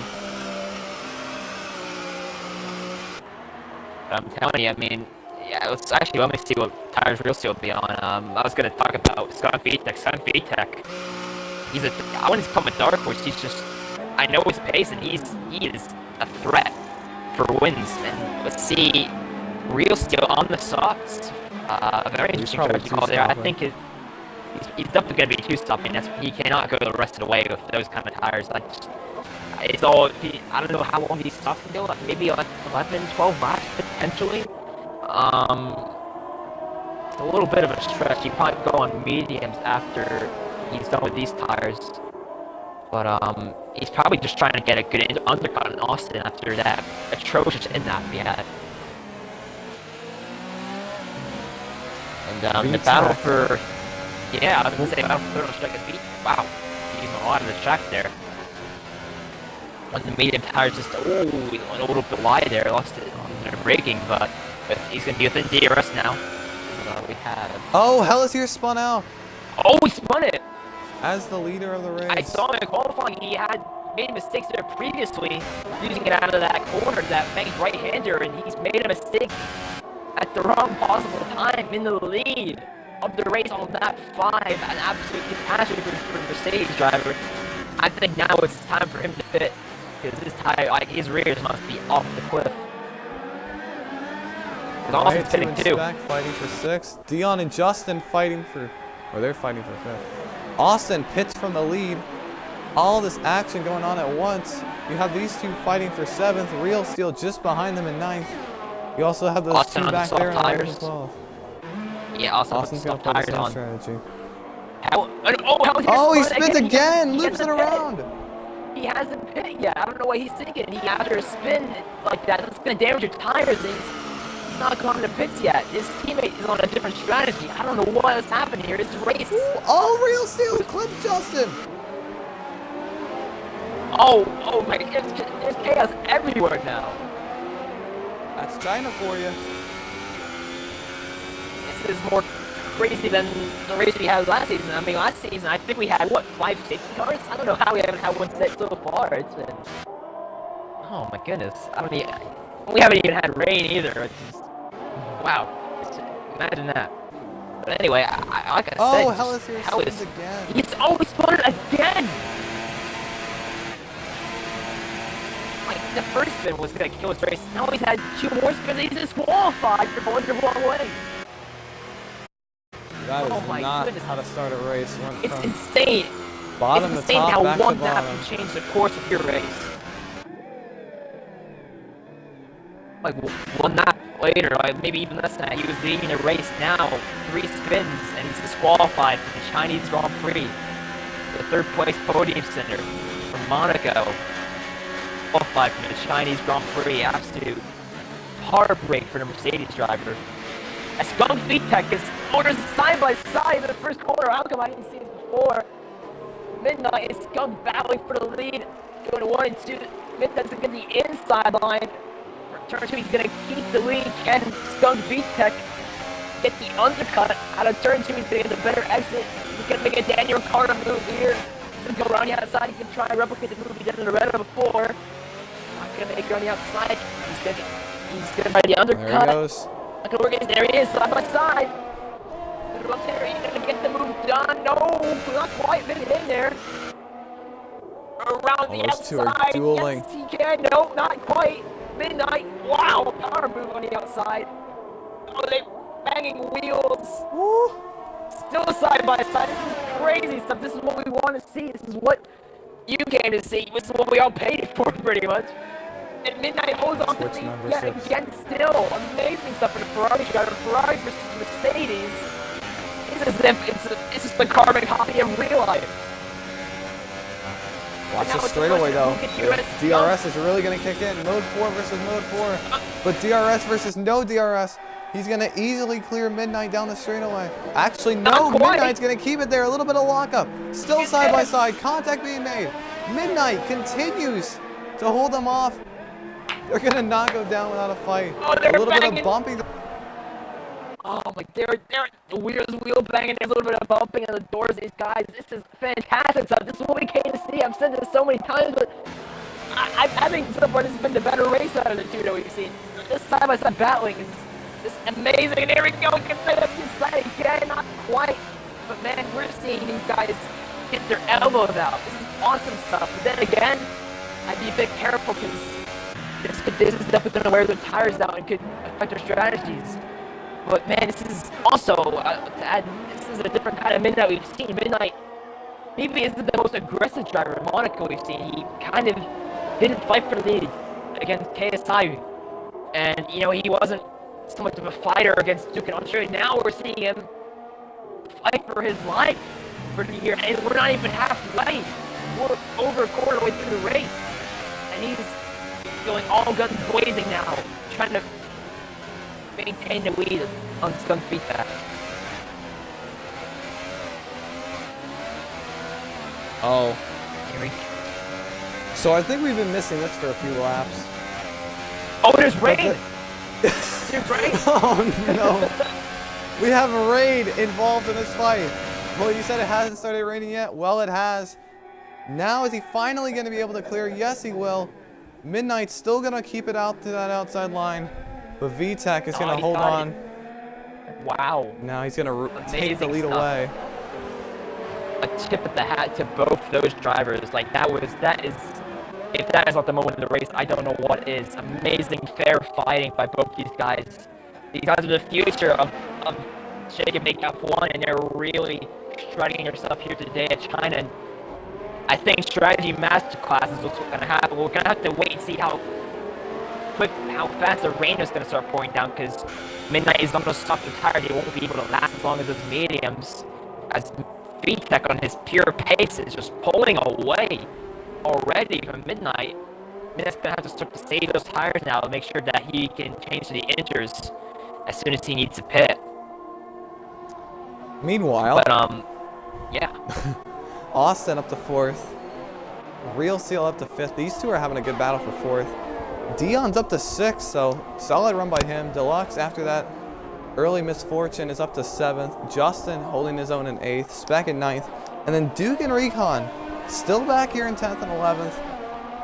I'm telling you, I mean, yeah, let me see what tires Real Steel will be on. I was going to talk about Skunk VTech. Skunk VTech, I wouldn't call him a dark horse. He's just, I know his pace, and he is a threat for wins. And let's see, Real Steel on the softs. A very interesting strategy call there. I think he's definitely going to be two-stopping. He cannot go the rest of the way with those kind of tires. It's all, I don't know how long these stops can go, like maybe like 11, 12 laps potentially. It's a little bit of a stretch. He probably go on mediums after he's done with these tires. But he's probably just trying to get a good undercut in Austin after that atrocious in-lap he had. And the battle for, yeah, I was gonna say battle for third on strike is beat. Wow, he's using a lot of the track there. On the medium tires, just he went a little bit wide there, lost it on the braking, but he's gonna be within DRS now. We have. Oh, Hellissier spun out. Oh, he spun it. As the leader of the race. I saw him in qualifying. He had made mistakes there previously, using it out of that corner, that banked right-hander, and he's made a mistake at the wrong possible time in the lead of the race on lap 5. An absolute catastrophe for the Mercedes driver. I think now it's time for him to pit, because his tire, like his rears, must be off the cliff. Austin's pitting too. Back fighting for 6th. Dion and Justin fighting for, or they're fighting for 5th. Austin pits from the lead. All this action going on at once. You have these two fighting for 7th. Real Steel just behind them in 9th. You also have those Austin two back there in 11th and 12th. Yeah, Austin's going to play the same strategy. Oh, he spins again! Loops it around! He hasn't pit yet. I don't know what he's thinking. After a spin like that, that's going to damage your tires. He's not going to pits yet. His teammate is on a different strategy. I don't know what has happened here. It's race. Oh, Real Steel clips Justin! Oh my, there's chaos everywhere now. That's China for you. This is more crazy than the race we had last season. I mean, last season, I think we had, what, 5 safety cars? I don't know how we haven't had one set so far. It's been... Oh my goodness. We haven't even had rain either. It's just... Wow. Imagine that. But anyway, like I said, Hell is again. He's always spun it again! Like, the first spin was gonna kill his race. Now he's had 2 more spins. He's disqualified for going the wrong way. That is not how to start a race. It's insane. Bottom it's to insane top, how back one to lap bottom. can change the course of your race. Like, one lap later, like maybe even less than that, he was leading the race now, 3 spins, and he's disqualified from the Chinese Grand Prix. The 3rd place podium center from Monaco. Qualified from the Chinese Grand Prix. Absolute heartbreak for the Mercedes driver. As Skunk VTech is orders side by side in the first corner. How come I didn't see this before? Midnight is Skunk battling for the lead. Going to 1 and 2. Midnight's against the inside line. For turn 2, he's going to keep the lead. Can Skunk VTech get the undercut out of turn 2? He's going to get the better exit. He's going to make a Daniel Ricciardo move here. He's going to go around the outside. He can try and replicate the move he did in the red before. Not going to make it on the outside. He's going to try the undercut. There he goes. Look at where there he is, side by side. He's gonna get the move done. No, not quite fit it in there. Around the outside. Those two are dueling. Yes, he can. No, not quite. Midnight. Wow, power move on the outside. Oh, they banging wheels. Woo. Still side by side. This is crazy stuff. This is what we want to see. This is what you came to see. This is what we all paid for, pretty much. And Midnight holds on to the lead yet again still. Amazing stuff for the Ferrari driver. Ferrari versus Mercedes. It's as if it's just the carbon copy of real life. Watch the straightaway though. DRS is really going to kick in. Mode 4 versus Mode 4. But DRS versus no DRS. He's going to easily clear Midnight down the straightaway. Actually, no. Midnight's going to keep it there. A little bit of lockup. Still side by side. Contact being made. Midnight continues to hold them off. They're gonna not go down without a fight. Oh, a little bit of bumping. Oh my, the wheel banging, there's a little bit of bumping in the doors. These guys, this is fantastic stuff. This is what we came to see. I've said this so many times, but I think so far this has been the better race out of the two that we've seen. This side by side battling is just amazing. And there we go, get that up inside again, not quite. But man, we're seeing these guys get their elbows out. This is awesome stuff. But then again, I'd be a bit careful because this is definitely going to wear their tires out and could affect their strategies. But man, this is also this is a different kind of Midnight we've seen. Midnight maybe isn't the most aggressive driver in Monaco we've seen. He kind of didn't fight for the lead against KSI, and you know he wasn't so much of a fighter against Duke and Australia. Now we're seeing him fight for his life for the year, and we're not even halfway. We're over a quarter of the way through the race, and he's going all guns blazing now, trying to maintain the lead on Skunk Feedback. Oh. So I think we've been missing this for a few laps. Oh, there's rain! There's rain! Oh no! We have a raid involved in this fight. Well, you said it hasn't started raining yet? Well, it has. Now is he finally going to be able to clear? Yes, he will. Midnight's still going to keep it out to that outside line. But VTech is going to hold on. Wow. Now he's going to take the lead away. A tip of the hat to both those drivers. Like that is, if that is not the moment of the race, I don't know what is. Amazing, fair fighting by both these guys. These guys are the future of Shake and Bake F1, and they're really strutting yourself here today at China. And I think strategy masterclass is what's going to happen. We're going to have to wait and see how fast the rain is going to start pouring down, because Midnight is not going to stop entirely. They won't be able to last as long as those mediums, as VTech on his pure pace is just pulling away already from Midnight. Midnight's going to have to start to save those tires now to make sure that he can change to the inters as soon as he needs to pit. Meanwhile, but yeah. Austin up to 4th. Real Seal up to 5th. These two are having a good battle for 4th. Dion's up to 6th, so solid run by him. Deluxe after that early misfortune is up to 7th. Justin holding his own in 8th. Spec in 9th. And then Duke and Recon still back here in 10th and 11th.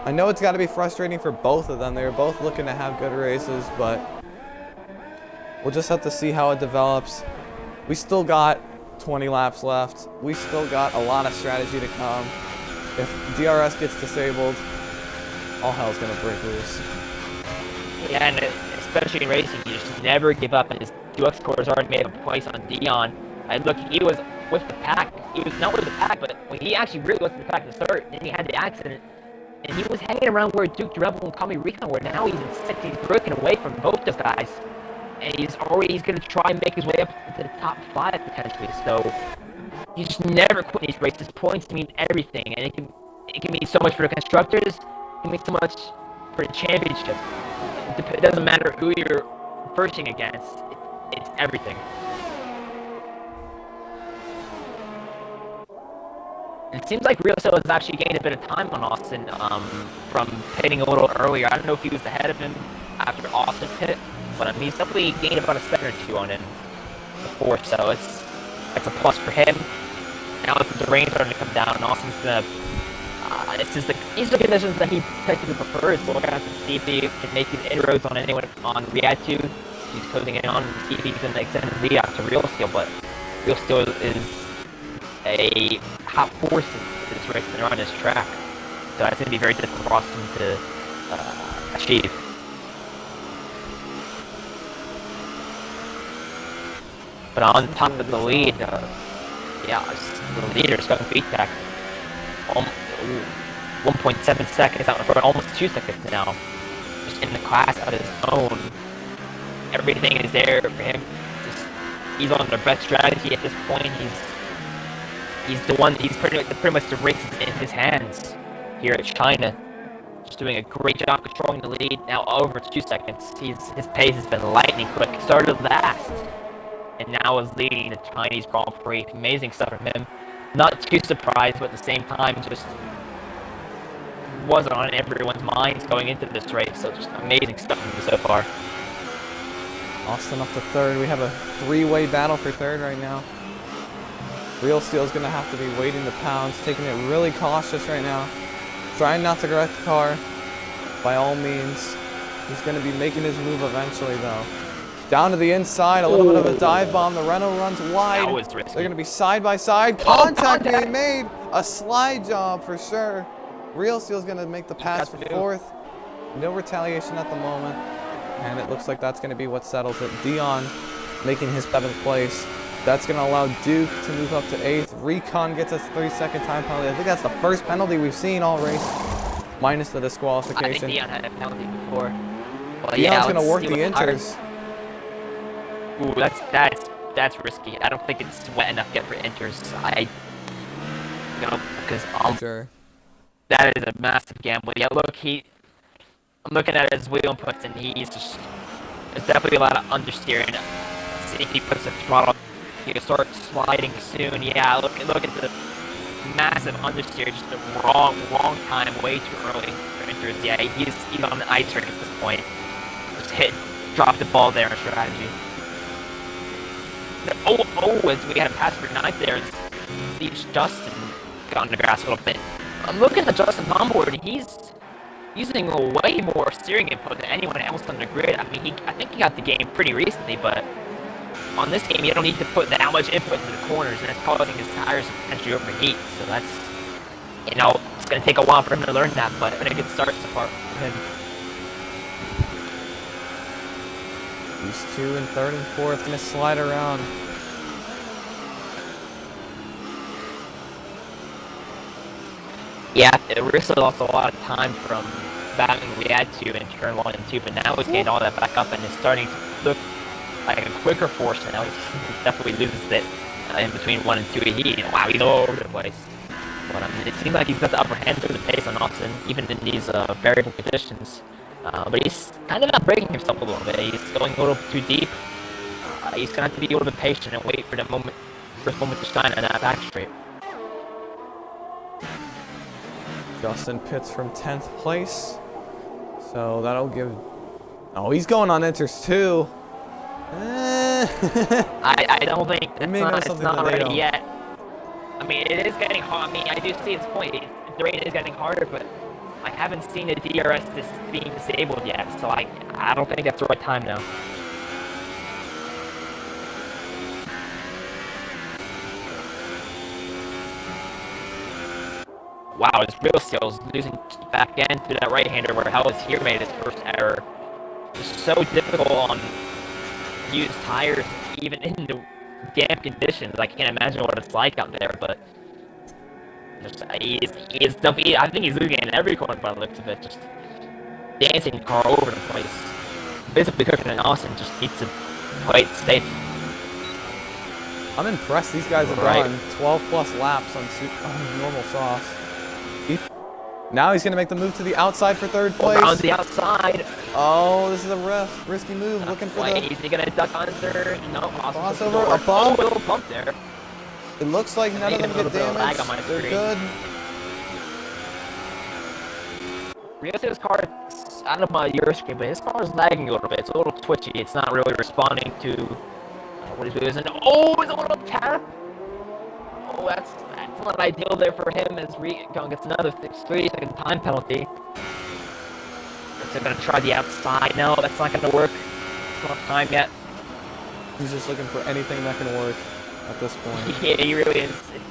I know it's got to be frustrating for both of them. They were both looking to have good races, but we'll just have to see how it develops. We still got 20 laps left. We still got a lot of strategy to come. If DRS gets disabled, all hell's gonna break loose. Yeah, and especially in racing, you just never give up. And his Dux score has already made a place on Dion. I look, he was with the pack. He was not with the pack, but when he actually really was with the pack to start, then he had the accident. And he was hanging around where Duke Rebel and Tommy Recon were. Now he's in 6th. He's broken away from both those guys. And he's going to try and make his way up to the top 5 potentially. So you just never quit these races. Points mean everything, and it can mean so much for the constructors. It can mean so much for the championship. It doesn't matter who you're versing against. It's everything. It seems like Real Seal has actually gained a bit of time on Austin from pitting a little earlier. I don't know if he was ahead of him after Austin pit, but he's definitely gained about a second or two on him before, so that's a plus for him. Now the rain's starting to come down, and Austin's gonna. These are conditions that he technically prefers, so we're gonna have to see if he can make these inroads on anyone on Riatu. He's closing in on and see if he can extend his lead out to Real Seal, but Real Seal is a hot force in this race and around this track, so that's gonna be very difficult for Austin to achieve. But on top of the lead, the leader, Skunk Feedback, 1.7 seconds out in front, almost 2 seconds now. Just in the class of his own. Everything is there for him. He's on the best strategy at this point. He's the one. He's pretty much the race is in his hands here at China. Just doing a great job controlling the lead. Now over 2 seconds. His pace has been lightning quick. Started last, and now is leading the Chinese Grand Prix. Amazing stuff from him. Not too surprised, but at the same time, just wasn't on everyone's minds going into this race. So just amazing stuff from him so far. Austin up to 3rd. We have a 3-way battle for 3rd right now. Real Steel's gonna have to be waiting the pounds, taking it really cautious right now. Trying not to wreck the car, by all means. He's gonna be making his move eventually though. Down to the inside, a little bit of a dive bomb. The Renault runs wide. That was risky. They're gonna be side by side. Contact being made. A slide job for sure. Real Steel's gonna make the pass for 4th. No retaliation at the moment. And it looks like that's gonna be what settles it. Dion making his 7th place. That's going to allow Duke to move up to 8th. Recon gets a 3-second time penalty. I think that's the first penalty we've seen all race, minus the disqualification. I think Dion had a penalty before. Well, Dion's yeah, going to work the inters. inters. Ooh, that's risky. I don't think it's wet enough yet for inters. Because Sure. that is a massive gamble. Yeah, look, I'm looking at his wheel inputs, and there's definitely a lot of understeering. See if he puts the throttle. He'll start sliding soon. Yeah, look at the massive understeer, just the wrong time, way too early for inters. Yeah, he's on the I-turn at this point. Just drop the ball there in strategy. As we had a pass for 9th there, leaves Justin got on the grass a little bit. I'm looking at Justin's onboard, and he's using way more steering input than anyone else on the grid. I mean, I think he got the game pretty recently, but on this game, you don't need to put that much input into the corners, and it's causing his tires to potentially overheat. So that's, it's going to take a while for him to learn that, but it's been a good start so far for him. These 2 and 3rd and 4th going to slide around. Yeah, Arisa lost a lot of time from battling Riyadh 2 in turn 1 and 2, but now he's getting all that back up and is starting to look like a quicker force now. He definitely loses it in between 1 and 2. He's all over the place. But it seems like he's got the upper hand through the pace on Austin, even in these variable conditions. But he's kind of not breaking himself a little bit. He's going a little too deep. He's going to have to be a little bit patient and wait for the first moment to shine on that back straight. Justin pits from 10th place. So that'll give... Oh, he's going on inters too. I don't think it's not ready don't. yet. I mean, it is getting hard. I mean, I do see his point. The rate is getting harder, but I haven't seen the DRS being disabled yet, so I don't think that's the right time now. Wow, his real skills losing back end to that right-hander where Hellas here made his first error. It's so difficult on used tires, even in the damp conditions. I can't imagine what it's like out there, but I think he's losing in every corner by the looks of it. Just dancing the car over the place. Basically, Cooking and Austin just needs to play it safe. I'm impressed these guys have gone 12 plus laps on normal sauce. Now he's going to make the move to the outside for 3rd place. Around the outside. Oh, this is a risky move. Looking for the... Is he going to duck under? No. Crossover. A bump. A little bump there. It looks like none of them get damaged. They're good. Rio's car, I don't know about your screen, but his car is lagging a little bit. It's a little twitchy. It's not really responding to what he's doing. Oh, it's a little tap. Oh, that's not ideal there for him as Recon gets another 3-second time penalty. They're going to try the outside. No, that's not going to work. It's not time yet. He's just looking for anything that can work at this point. Yeah, he really is. It's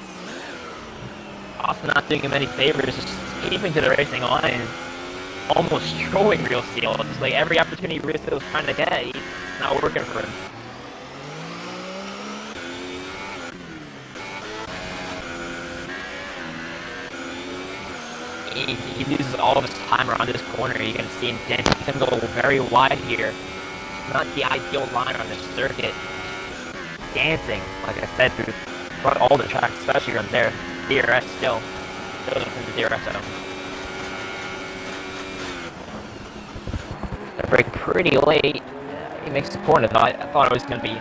also not doing him any favors. Just keeping to the racing line and almost throwing Real Steel. It's like every opportunity Real Steel is trying to get, it's not working for him. He loses all of his time around this corner. You can see him dancing. He's going to go very wide here. Not the ideal line on this circuit. Dancing, like I said, throughout all the tracks, especially on there. DRS still in the DRS zone. They break pretty late. He makes the corner though. I thought it was going to be,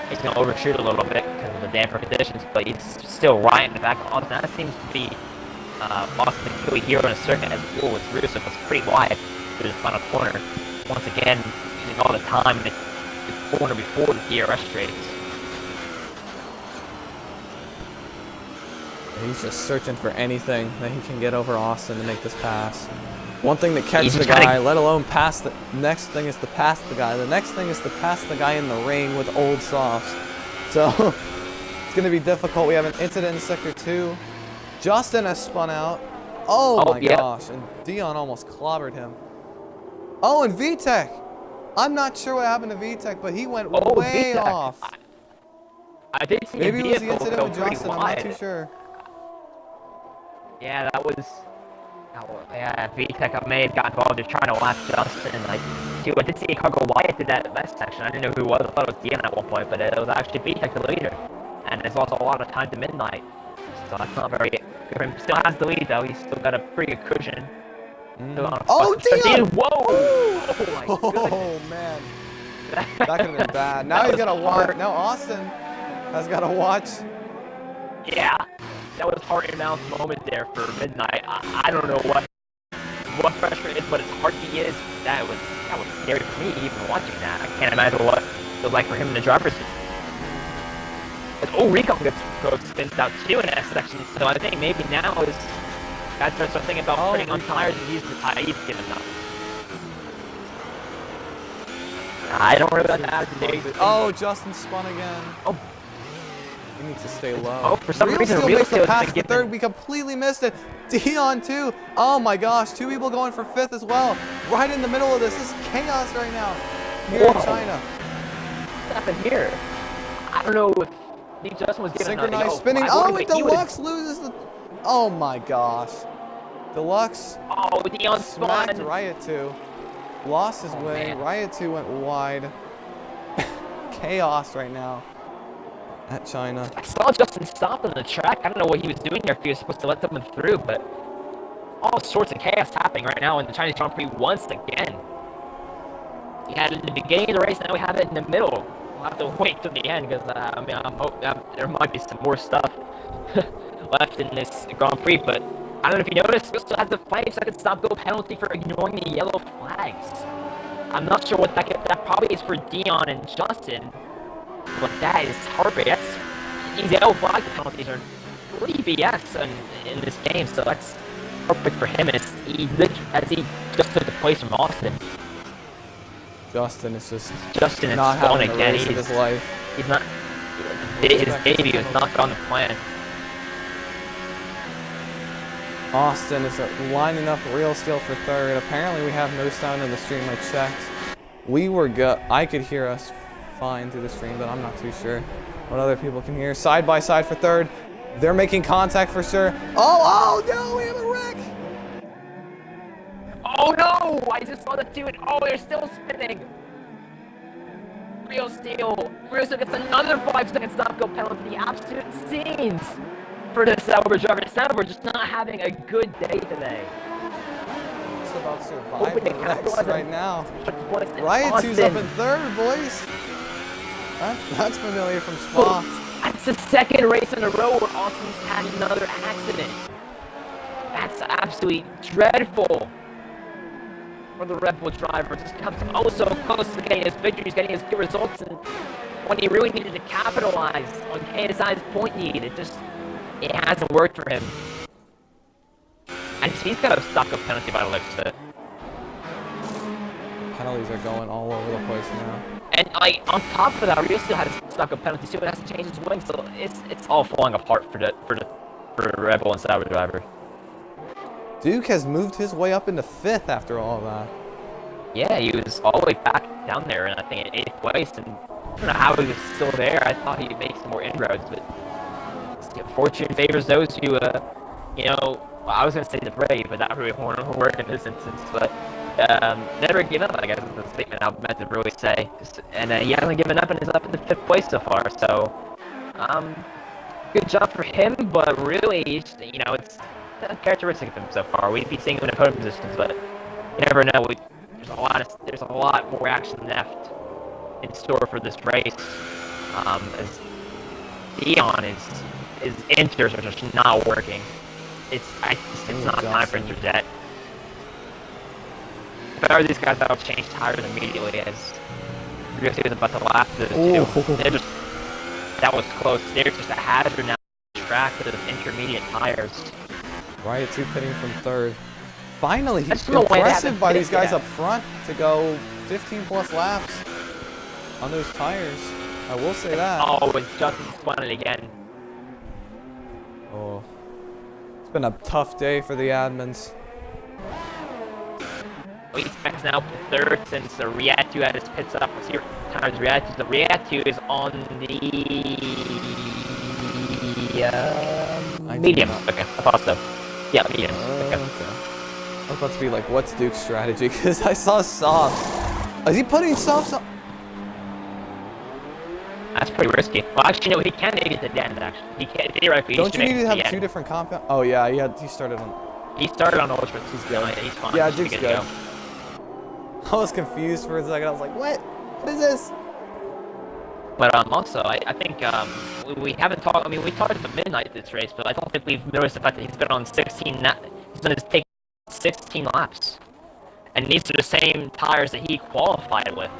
he's going to overshoot a little bit because of the damper conditions, but he's still right in the back of Austin. That seems to be Austin Killy here on a circuit as well with Rusev was pretty wide through the final corner. Once again, using all the time in the corner before the DRS straights. He's just searching for anything that he can get over Austin to make this pass. One thing to catch the guy, let alone pass the... Next thing is to pass the guy. The next thing is to pass the guy in the ring with old softs. So, it's going to be difficult. We have an incident in Sector 2. Justin has spun out. Oh my gosh. And Dion almost clobbered him. Oh, and VTech. I'm not sure what happened to VTech, but he went Oh, way VTech. off. I did see Maybe a it was the vehicle incident go with pretty Justin. I'm wide. not too sure. Yeah, that was. Yeah, VTech may have got involved in trying to lap Justin. Like, dude, I did see a car go wide through that section. I didn't know who it was. I thought it was Dion at one point, but it was actually VTech, the leader. And it's also a lot of time to midnight. So that's not very good for him. Still has the lead, though. He's still got a pretty good cushion. Oh, Dion! Whoa! Oh, my goodness. Oh, man. That could have been bad. Now he's got to watch. Now Austin has got to watch. Yeah, that was heart and mouth moment there for midnight. I don't know what pressure is, what his heartbeat is. That was scary for me even watching that. I can't imagine what it was like for him in the driver's seat. Oh, Rico goes spins out too in that section, so I think maybe now is guys start thinking about putting on tires and use the tires he's given up. I don't really like that. Oh, Justin spun again. Oh. He needs to stay low. Oh, for some reason, Real Real makes the Steel's pass been to given... third. We completely missed it. Dion too. Oh my gosh, 2 people going for 5th as well. Right in the middle of this. This is chaos right now. Here in China. What happened here? I don't know if Justin was given synchronized spinning. Oh, and Deluxe loses the. Oh my gosh. Deluxe. Oh, Dion smacked spun. Riot 2. Lost his way. Man. Riot 2 went wide. Chaos right now at China. I saw Justin stop on the track. I don't know what he was doing there, if he was supposed to let someone through, but all sorts of chaos happening right now in the Chinese Grand Prix once again. We had it in the beginning of the race, now we have it in the middle. We'll have to wait till the end, because I mean, I'm hoping there might be some more stuff left in this Grand Prix, but I don't know if you noticed, we still have the 5-second stop-go penalty for ignoring the yellow flags. I'm not sure what that probably is for Dion and Justin, but that is heartbreaking. These yellow flag penalties are pretty BS in this game, so that's perfect for him as he just took the place from Austin. Justin is just not having again. The race of his life. He's not. His debut is not on the plan. Austin is lining up Real Steel for third. Apparently we have no sound in the stream. I checked. We were good. I could hear us fine through the stream, but I'm not too sure what other people can hear. Side by side for third. They're making contact for sure. Oh no, we have a wreck. Oh no, I just saw that dude. Oh, they're still spinning. Real Steel gets another 5-second stop-go penalty. The absolute scenes for the Sauber driver. Sauber just not having a good day today. It's about surviving the wrecks right now. Riot 2's up in third, boys. That's familiar from Spa. That's the second race in a row where Austin's had another accident. That's absolutely dreadful for the Red Bull driver. Just comes oh so close to getting his victories, getting his good results, and when he really needed to capitalize on KSI's point lead, it hasn't worked for him. And he's got a stop-go penalty by the looks of it. Penalties are going all over the place now. And like on top of that, Rio still has a stop-go penalty too. It has to change its wing, so it's all falling apart for the Red Bull and Sauber driver. Duke has moved his way up into 5th after all of that. Yeah, he was all the way back down there, and I think in 8th place. And I don't know how he was still there. I thought he'd make some more inroads, but fortune favors those who, you know. Well, I was going to say the brave, but that really won't work in this instance. But never give up, I guess, is the statement I meant to really say. And he hasn't given up and is up in the 5th place so far. So, good job for him. But really, you know, it's uncharacteristic of him so far. We'd be seeing him in podium positions, but you never know. There's a lot more action left in store for this race. As Dion his inters are just not working. It's not time for inters yet. If I were these guys, I would change tires immediately as Rio is about to lap those two. That was close. They're just a hazard now to track with those intermediate tires. Riot 2 pitting from 3rd. Finally, he's impressive by these guys up front to go 15 plus laps on those tires. I will say that. Oh, it's Justin spun it again. Oh, it's been a tough day for the admins. Specs now third since the Riatu had his pits up. Let's see times Riatu. The Riatu is on the medium. Okay, I thought so. Yeah, medium. Okay. I was about to be like, what's Duke's strategy? Because I saw softs. Is he putting softs on? That's pretty risky. Well, actually, no, he can make it to the end, actually. He can, theoretically. Don't you need to have two different compounds? Oh, yeah, he started on... He started on Ultra. He's good. He's fine. Yeah, Duke's good. I was confused for a second. I was like, what? What is this? But also, I think we haven't talked. I mean, we talked about Midnight this race, but I don't think we've noticed the fact that he's been on 16. He's going to take 16 laps, and these are the same tires that he qualified with.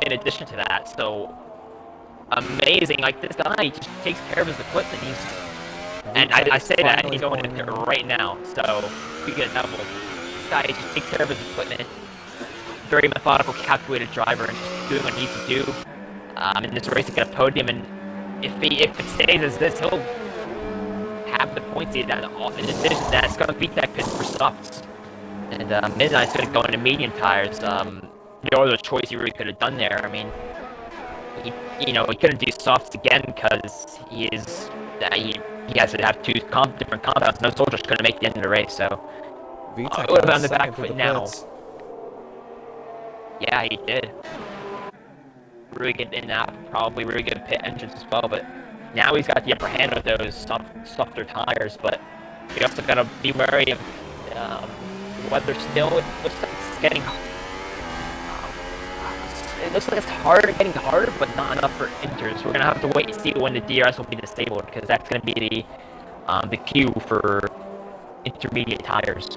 In addition to that, so amazing! Like this guy just takes care of his equipment. And I say that, and he's going into it right now. So speaking of double, this guy just takes care of his equipment. Very methodical, calculated driver, and just doing what he needs to do. In this race to get a podium, and if it stays as this, he'll have the points lead in addition to that. It's going to beat that pit for softs. And Midnight's going to go into medium tires. No other choice he really could have done there. I mean, he couldn't do softs again because he has to have two different compounds. No soldier's going to make the end of the race, so it would have been on the back foot now. Yeah, he did. Really good in that, probably really good pit entrance as well, but now he's got the upper hand with those softer tires, but you also got to be wary of weather still. It looks like it's getting harder, but not enough for inters. We're going to have to wait and see when the DRS will be disabled, because that's going to be the cue for intermediate tires.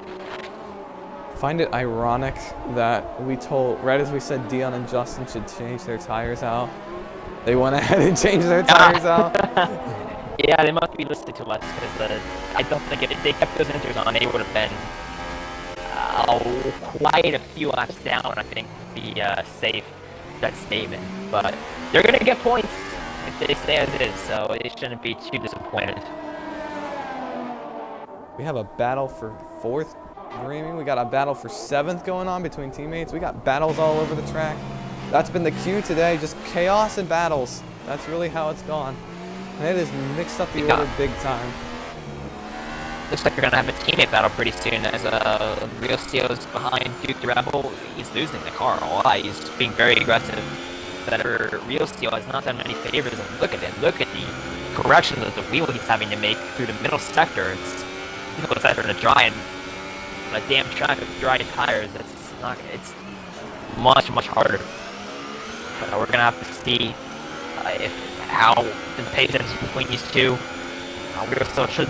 Find it ironic that we told, right as we said Dion and Justin should change their tires out, they went ahead and changed their tires out. Yeah, they must be listening to us, because I don't think if they kept those inters on, they would have been quite a few laps down, I think, to be safe, that statement. But they're going to get points if they stay as is, so they shouldn't be too disappointed. We have a battle for fourth. Dreaming. We got a battle for 7th going on between teammates. We got battles all over the track. That's been the cue today, just chaos and battles. That's really how it's gone. And it has mixed up the order big time. Looks like we're going to have a teammate battle pretty soon, as Real Steel's behind Duke the Rebel. He's losing the car a lot. He's being very aggressive. Better Real Steel has not done many favors. And look at it. Look at the corrections of the wheel he's having to make through the middle sector. It's difficult sector to dry, and on a damn track with dry tires, it's much harder. But we're gonna have to see how the pace is between these two. We still should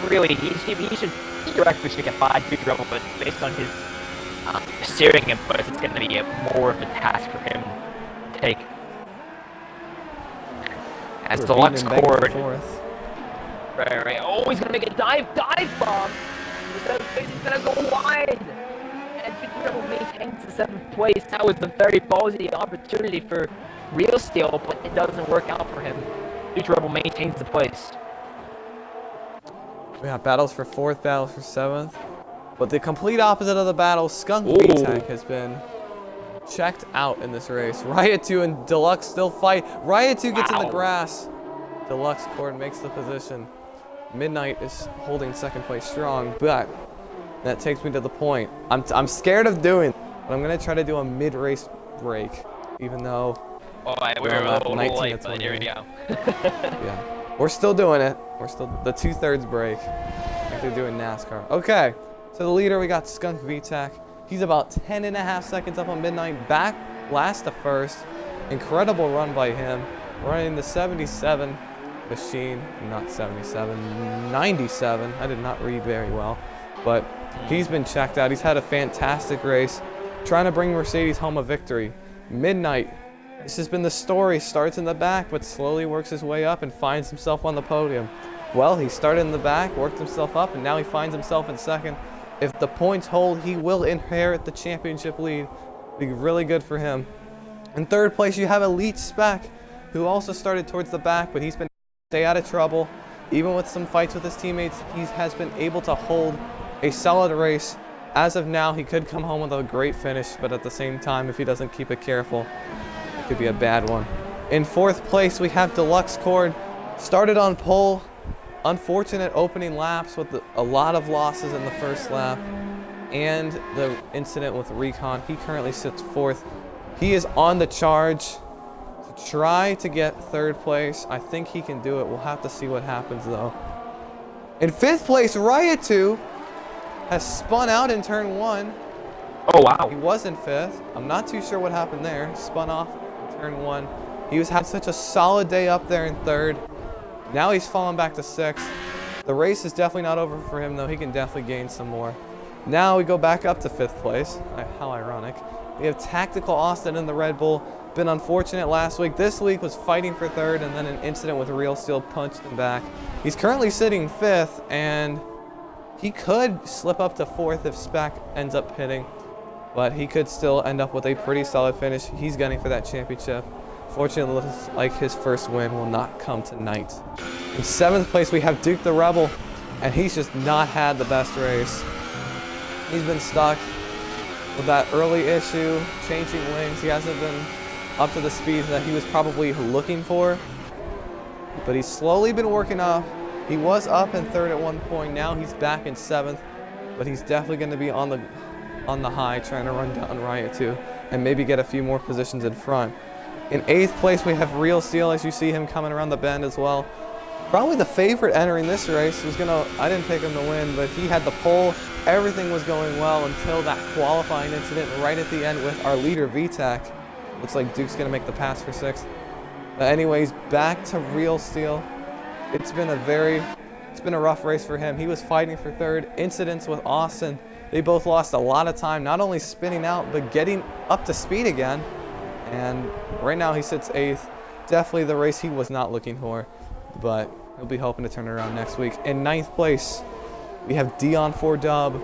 really, he should get by Duke Rebel, but based on his steering inputs, it's gonna be more of a task for him to take. As Deluxe Cord. Right. Oh, he's gonna make a dive bomb. He's gonna go wide, and Duke Rebel maintains the 7th place. That was a very ballsy opportunity for Real Steel, but it doesn't work out for him. Duke Rebel maintains the place. We got battles for 4th, battles for 7th, but the complete opposite of the battle, Skunk VTech has been checked out in this race. Riot2 and Deluxe still fight. Riot2 gets in the grass. Deluxe Cord makes the position. Midnight is holding 2nd place strong, but that takes me to the point. I'm scared of doing, but I'm gonna try to do a mid-race break, even though we're a little late, but here we go. Yeah, we're still doing it. We're still the 2/3 break, like they're doing NASCAR. Okay, so the leader we got Skunk VTech. He's about 10.5 seconds up on Midnight, back last to 1st. Incredible run by him, running the 77. Machine, not 77, 97. I did not read very well, but he's been checked out. He's had a fantastic race, trying to bring Mercedes home a victory. Midnight, this has been the story. Starts in the back, but slowly works his way up and finds himself on the podium. Well, he started in the back, worked himself up, and now he finds himself in 2nd. If the points hold, he will inherit the championship lead. Be really good for him. In 3rd place, you have Elite Spec, who also started towards the back, but he's been stay out of trouble. Even with some fights with his teammates, he has been able to hold a solid race As of now, he could come home with a great finish, but at the same time, if he doesn't keep it careful, it could be a bad one. In 4th place, we have Deluxe Cord. Started on pole. Unfortunate opening laps with a lot of losses in the first lap. And the incident with Recon. He currently sits 4th. He is on the charge to try to get 3rd place. I think he can do it. We'll have to see what happens, though. In 5th place, Riot2 has spun out in turn 1. Oh, wow. He was in 5th. I'm not too sure what happened there. Spun off in turn 1. He was having such a solid day up there in 3rd. Now he's fallen back to 6th. The race is definitely not over for him, though. He can definitely gain some more. Now we go back up to 5th place. How ironic. We have Tactical Austin in the Red Bull. Been unfortunate last week. This week was fighting for 3rd, and then an incident with Real Steel punched him back. He's currently sitting 5th, and he could slip up to 4th if Spec ends up pitting, but he could still end up with a pretty solid finish. He's gunning for that championship. Fortunately, it looks like his first win will not come tonight. In 7th place, we have Duke the Rebel, and he's just not had the best race. He's been stuck with that early issue, changing wings. He hasn't been up to the speed that he was probably looking for, but he's slowly been working up. He was up in 3rd at one point. Now he's back in 7th, but he's definitely going to be on the high, trying to run down Riot 2 and maybe get a few more positions in front. In 8th place, we have Real Steel, as you see him coming around the bend as well. Probably the favorite entering this race. I didn't pick him to win, but he had the pole. Everything was going well until that qualifying incident right at the end with our leader, VTech. Looks like Duke's going to make the pass for 6th. But anyways, back to Real Steel. It's been a rough race for him. He was fighting for 3rd. Incidents with Austin. They both lost a lot of time, not only spinning out, but getting up to speed again. And right now he sits 8th. Definitely the race he was not looking for, but he'll be hoping to turn it around next week. In 9th place, we have Dion 4Dub.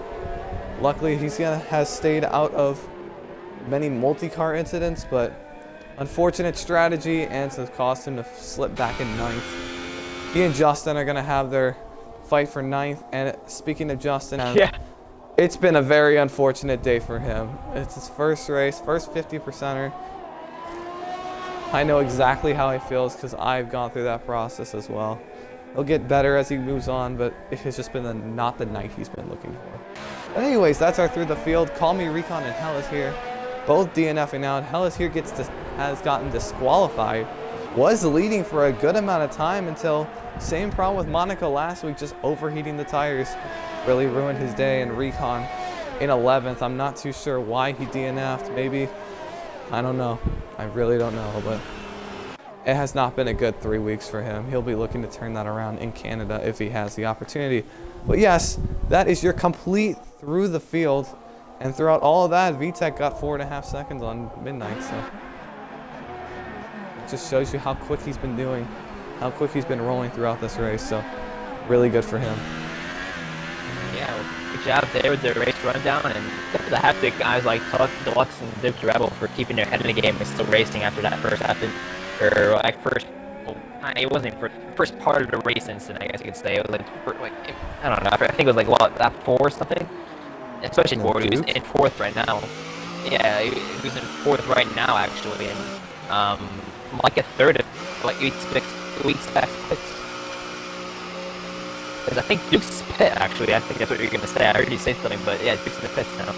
Luckily, has stayed out of many multi-car incidents, but unfortunate strategy, and it's caused him to slip back in 9th. He and Justin are going to have their fight for 9th. And speaking of Justin, it's been a very unfortunate day for him. It's his first race, first 50%er. I know exactly how he feels because I've gone through that process as well. He'll get better as he moves on, but it has just been not the night he's been looking for. But anyways, that's our Through the Field. Call Me Recon and Hell is here. Both DNFing out. Hell is here has gotten disqualified. Was leading for a good amount of time until same problem with Monaco last week, just overheating the tires. Really ruined his day. And Recon in 11th. I'm not too sure why he DNF'd. Maybe, I don't know. I really don't know, but it has not been a good 3 weeks for him. He'll be looking to turn that around in Canada if he has the opportunity. But yes, that is your complete Through the Field. And throughout all of that, VTech got 4.5 seconds on midnight. So it just shows you how quick he's been doing, how quick he's been rolling throughout this race. So really good for him. Yeah, good job there with the race rundown, and the hectic guys like Tuck, Deluxe, and Duke Rebel for keeping their head in the game and still racing after that first happened. Or like it wasn't for first part of the race incident, I guess you could say. It was I don't know. I think it was like lap 4 or something. Especially 4. He was in 4th right now. Yeah, he was in 4th right now actually, and like a 3rd of like 8 specs pits. Because I think Duke's pit actually. I think that's what you're gonna say. I heard you say something, but yeah, Duke's in the pits now.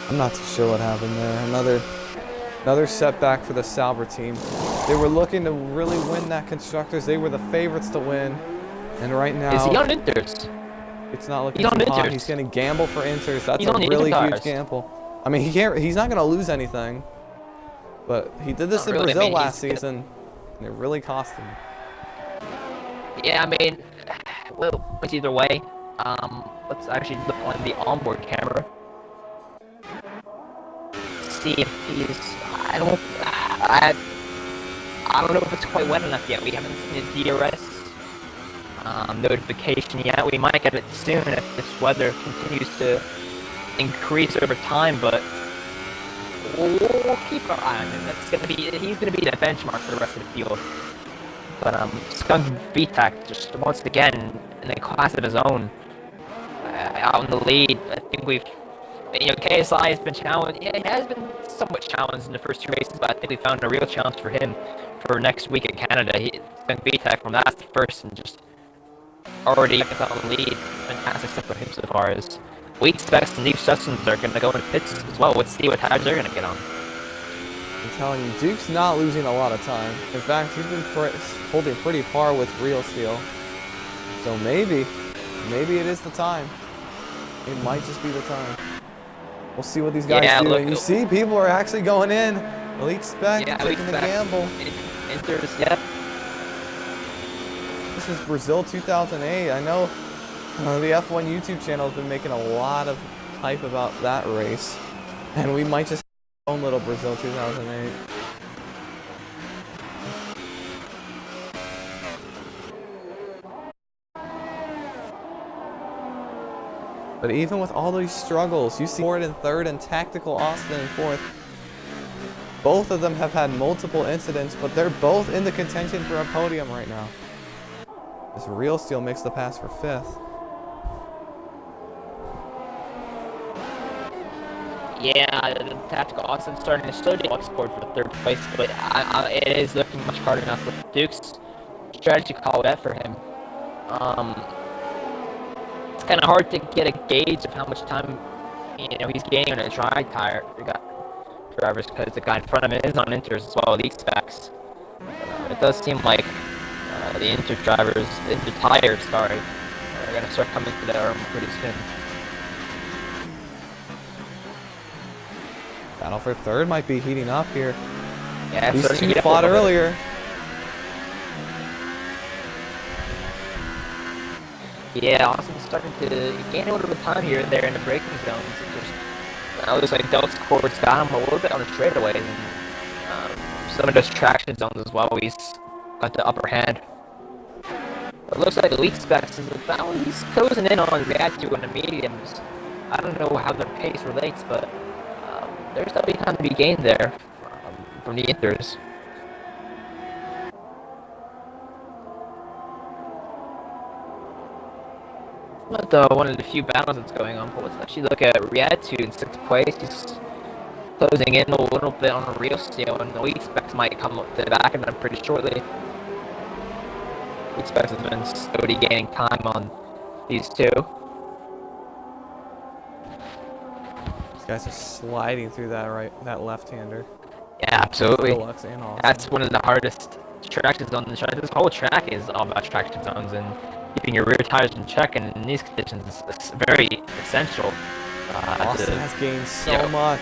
I'm not too sure what happened there. Another setback for the Sauber team. They were looking to really win that Constructors. They were the favorites to win. And right now, is he on Inters? It's not looking too hot. He's going to gamble for Inters. That's a really huge gamble. I mean, he's not going to lose anything. But he did this in Brazil last season, and it really cost him. Yeah, I mean, well, it's either way. Let's actually look on the onboard camera. See if he's. I don't know if it's quite wet enough yet. We haven't seen the DRS notification yet. We might get it soon if this weather continues to increase over time, but we'll keep our eye on him. He's gonna be the benchmark for the rest of the field. But Skunk VTech just once again in a class of his own. out in the lead. I think KSI has been challenged. Yeah, he has been somewhat challenged in the first 2 races, but I think we found a real challenge for him for next week at Canada. He's been VTEC from last to first and just already gets out in the lead. Fantastic stuff for him so far. As we expect some new sessions are going to go into pits as well. Let's see what tires they're going to get on. I'm telling you, Duke's not losing a lot of time. In fact, he's been holding pretty par with Real Steel. So maybe it is the time. It might just be the time. We'll see what these guys do. And you see, people are actually going in. Elite Spec taking the gamble. Yep. This is Brazil 2008. I know the F1 YouTube channel has been making a lot of hype about that race. And we might just have our own little Brazil 2008. But even with all these struggles, you see Ford in third and Tactical Austin in fourth. Both of them have had multiple incidents, but they're both in the contention for a podium right now. This Real Steel makes the pass for fifth. Yeah, the Tactical Austin starting to slow down scored for third place, but it is looking much harder now for Duke's strategy call that for him. It's kind of hard to get a gauge of how much time he's gaining on a dry tire drivers because the guy in front of him is on inters as well, elite specs. It does seem like the inter tires, are going to start coming to their arm pretty soon. Battle for third might be heating up here. Yeah, these two fought earlier. Yeah, Austin's starting to gain a little bit of time here and there in the braking zones. It looks like Delt's Corbett's got him a little bit on the straightaways, and some of those traction zones as well. He's got the upper hand. It looks like Elite Specs is about, he's closing in on Reactu on the mediums. I don't know how their pace relates, but there's definitely time to be gained there from the inters. Not one of the few battles that's going on, but let's actually look at Reactu in 6th place. He's closing in a little bit on a Real Steel, and the Elite Specs might come up to the back of them pretty shortly. Elite Specs has been slowly gaining time on these two. These guys are sliding through that left-hander. Yeah, absolutely. And that's one of the hardest traction zones on the track. This whole track is all about traction zones, and keeping your rear tires in check, and in these conditions is very essential. Austin has gained so much.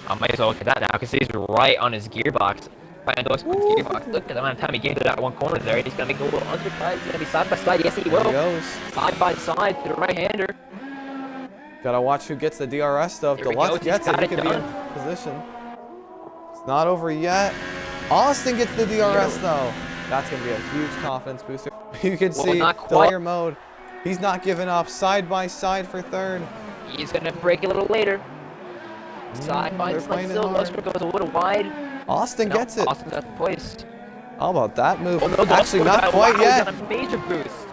I might as well look at that now because he's right on his gearbox. Right on his gearbox. Look at the amount of time he gained to that one corner there. He's going to make a little undercut. He's going to be side by side. Yes, he will. There he goes. Side by side to the right-hander. Gotta watch who gets the DRS though. If Deluxe gets it, he could be in position. It's not over yet. Austin gets the DRS though. That's going to be a huge confidence booster. You can see player mode. He's not giving up. Side by side for third. He's going to break a little later. Side by side still. Luster goes a little wide. Austin gets it. Austin got the place. How about that move? Actually, not quite yet. Got a major boost.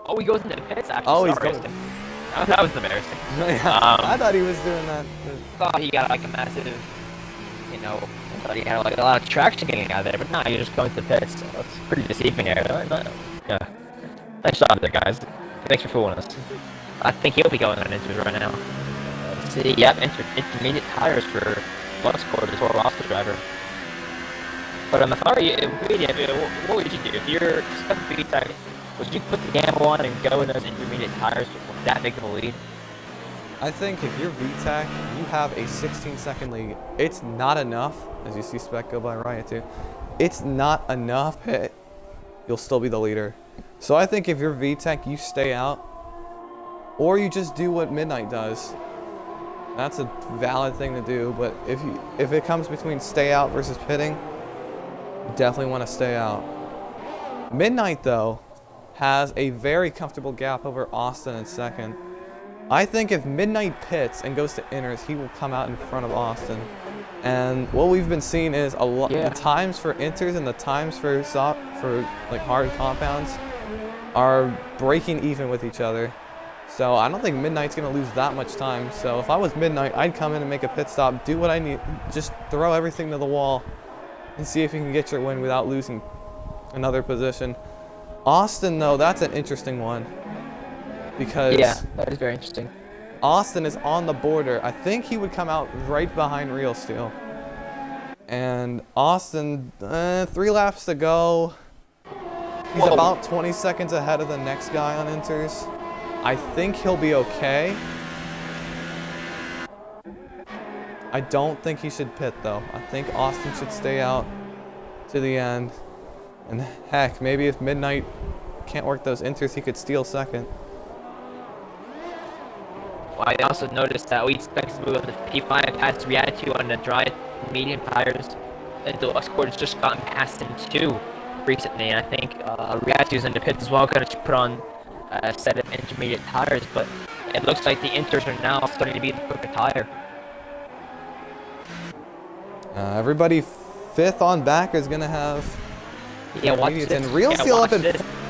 Oh, he goes into the pits actually. Oh, he's going. That was embarrassing. I thought he was doing that. Thought he got like a massive, I thought he had like a lot of traction getting out of there, but no, you're just going to the pits. So it's pretty deceiving there. Yeah. Nice job there, guys. Thanks for fooling us. I think he'll be going on inters right now. Let's see, yep, intermediate tires for Luxcore, the Toro Rosso driver. But if I were you, what would you do? If you're stuck in VTEC, would you put the gamble on and go in those intermediate tires with that big of a lead? I think if you're VTEC, you have a 16-second lead. It's not enough, as you see Spec go by Riot too. It's not enough. You'll still be the leader. So I think if you're VTEC, you stay out, or you just do what Midnight does. That's a valid thing to do. But if it comes between stay out versus pitting, you definitely want to stay out. Midnight though has a very comfortable gap over Austin in second. I think if Midnight pits and goes to inners, he will come out in front of Austin. And what we've been seeing is a lot. The times for inters and the times for like hard compounds are breaking even with each other. So I don't think Midnight's going to lose that much time. So if I was Midnight, I'd come in and make a pit stop, do what I need, just throw everything to the wall and see if you can get your win without losing another position. Austin, though, that's an interesting one. Because yeah, that is very interesting. Austin is on the border. I think he would come out right behind Real Steel. And Austin, 3 laps to go. He's about 20 seconds ahead of the next guy on inters. I think he'll be okay. I don't think he should pit, though. I think Austin should stay out to the end. And heck, maybe if Midnight can't work those inters, he could steal second. Well, I also noticed that we expect to move up the P5 past Reattitude on the dry medium tires. And Deluxe Cord has just gotten past him too recently. And I think Reattitude's in the pits as well, going to put on a set of intermediate tires. But it looks like the inters are now starting to be the quicker tire. Everybody 5th on back is going to have... Yeah, watch this. And Real Steel up and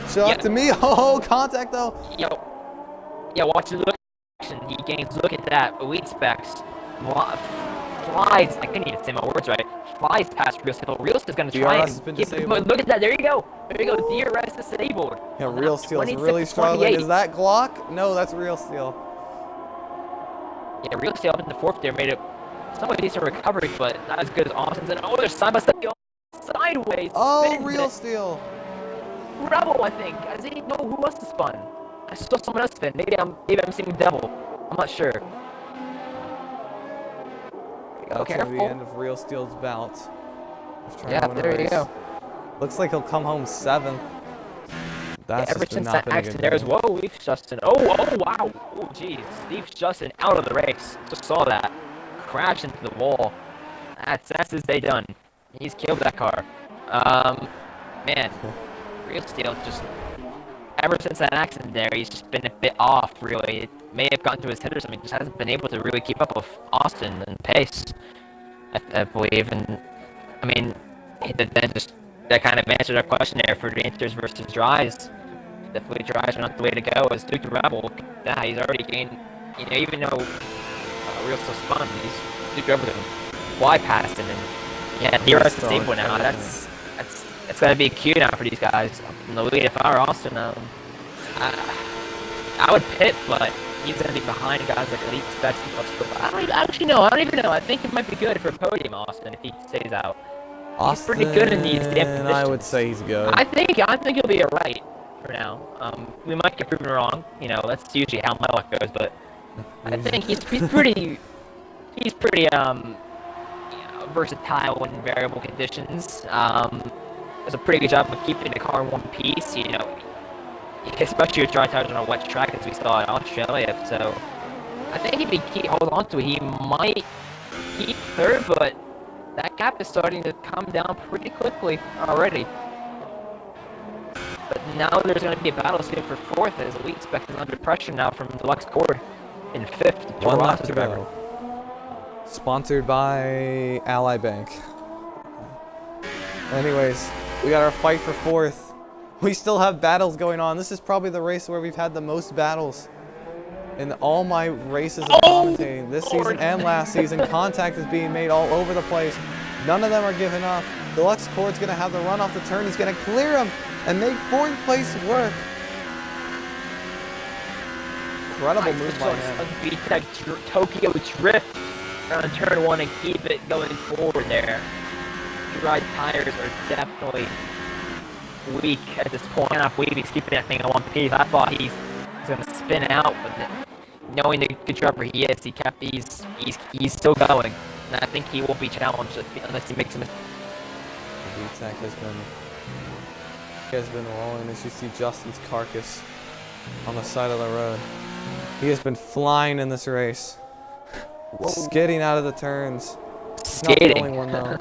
show up to me. Oh, contact though. Yeah, watch the look. He gains. Look at that. Elite specs. Flies. I couldn't even say my words right. Flies past Real Steel. Real Steel's gonna try and look at that. There you go. There you go. DRS disabled. Yeah, Real Steel's really struggling. Is that Glock? No, that's Real Steel. Yeah, Real Steel up in the 4th there made it somewhat decent recovery, but not as good as Austin's. And they're side by side. Sideways. Oh, Real Steel. Rebel, I think. I didn't know who else to spun. I saw someone else spin. Maybe I'm seeing Devil. I'm not sure. That's gonna be the end of Real Steel's bout. Yeah, there you go. Looks like he'll come home 7th. That's ever since that accident there as well, Steve Justin. Oh wow. Oh jeez, Steve Justin out of the race. Just saw that. Crash into the wall. That's his day done. He's killed that car. Man, Real Steel just, ever since that accident there, he's just been a bit off, really. It may have gotten to his head or something, just hasn't been able to really keep up with Austin and pace, I believe. And, I mean, that kind of answered our question there for the inters versus dries. Definitely dries are not the way to go. As Duke the Rebel, yeah, he's already gained, even though Real Steel spun, Duke the Rebel can fly past him. And, yeah, DRS disabled now. That's gonna be a cue now for these guys. In the lead, if I were Austin, I would pit, but he's gonna be behind guys like Elite Specs. I don't even know. I think it might be good for a podium, Austin, if he stays out. He's pretty good in these damn positions. I would say he's good. I think he'll be alright for now. We might get proven wrong. That's usually how my luck goes, but I think he's pretty versatile in variable conditions. Does a pretty good job of keeping the car in one piece, especially with dry tires on a wet track, as we saw in Australia. So I think if he holds on to it, he might keep 3rd, but that gap is starting to come down pretty quickly already. But now there's going to be a battle soon for 4th, as Elite Spec is under pressure now from Deluxe Cord in 5th. 1 lap to go. Sponsored by Ally Bank. Anyways, we got our fight for 4th. We still have battles going on. This is probably the race where we've had the most battles in all my races of commentating this season and last season. Contact is being made all over the place. None of them are giving up. Deluxe Cord's going to have the run off the turn. He's going to clear him and make 4th place work. Incredible move by him. VTEC Tokyo Drift around turn 1 and keep it going forward there. Dry tires are definitely weak at this point. I cannot believe he's keeping that thing in one piece. I thought he's going to spin out, but knowing the good driver he is, he's still going. And I think he will be challenged unless he makes a mistake. VTEC has been rolling as you see Justin's carcass on the side of the road. He has been flying in this race. Skidding out of the turns. He's not the only one though.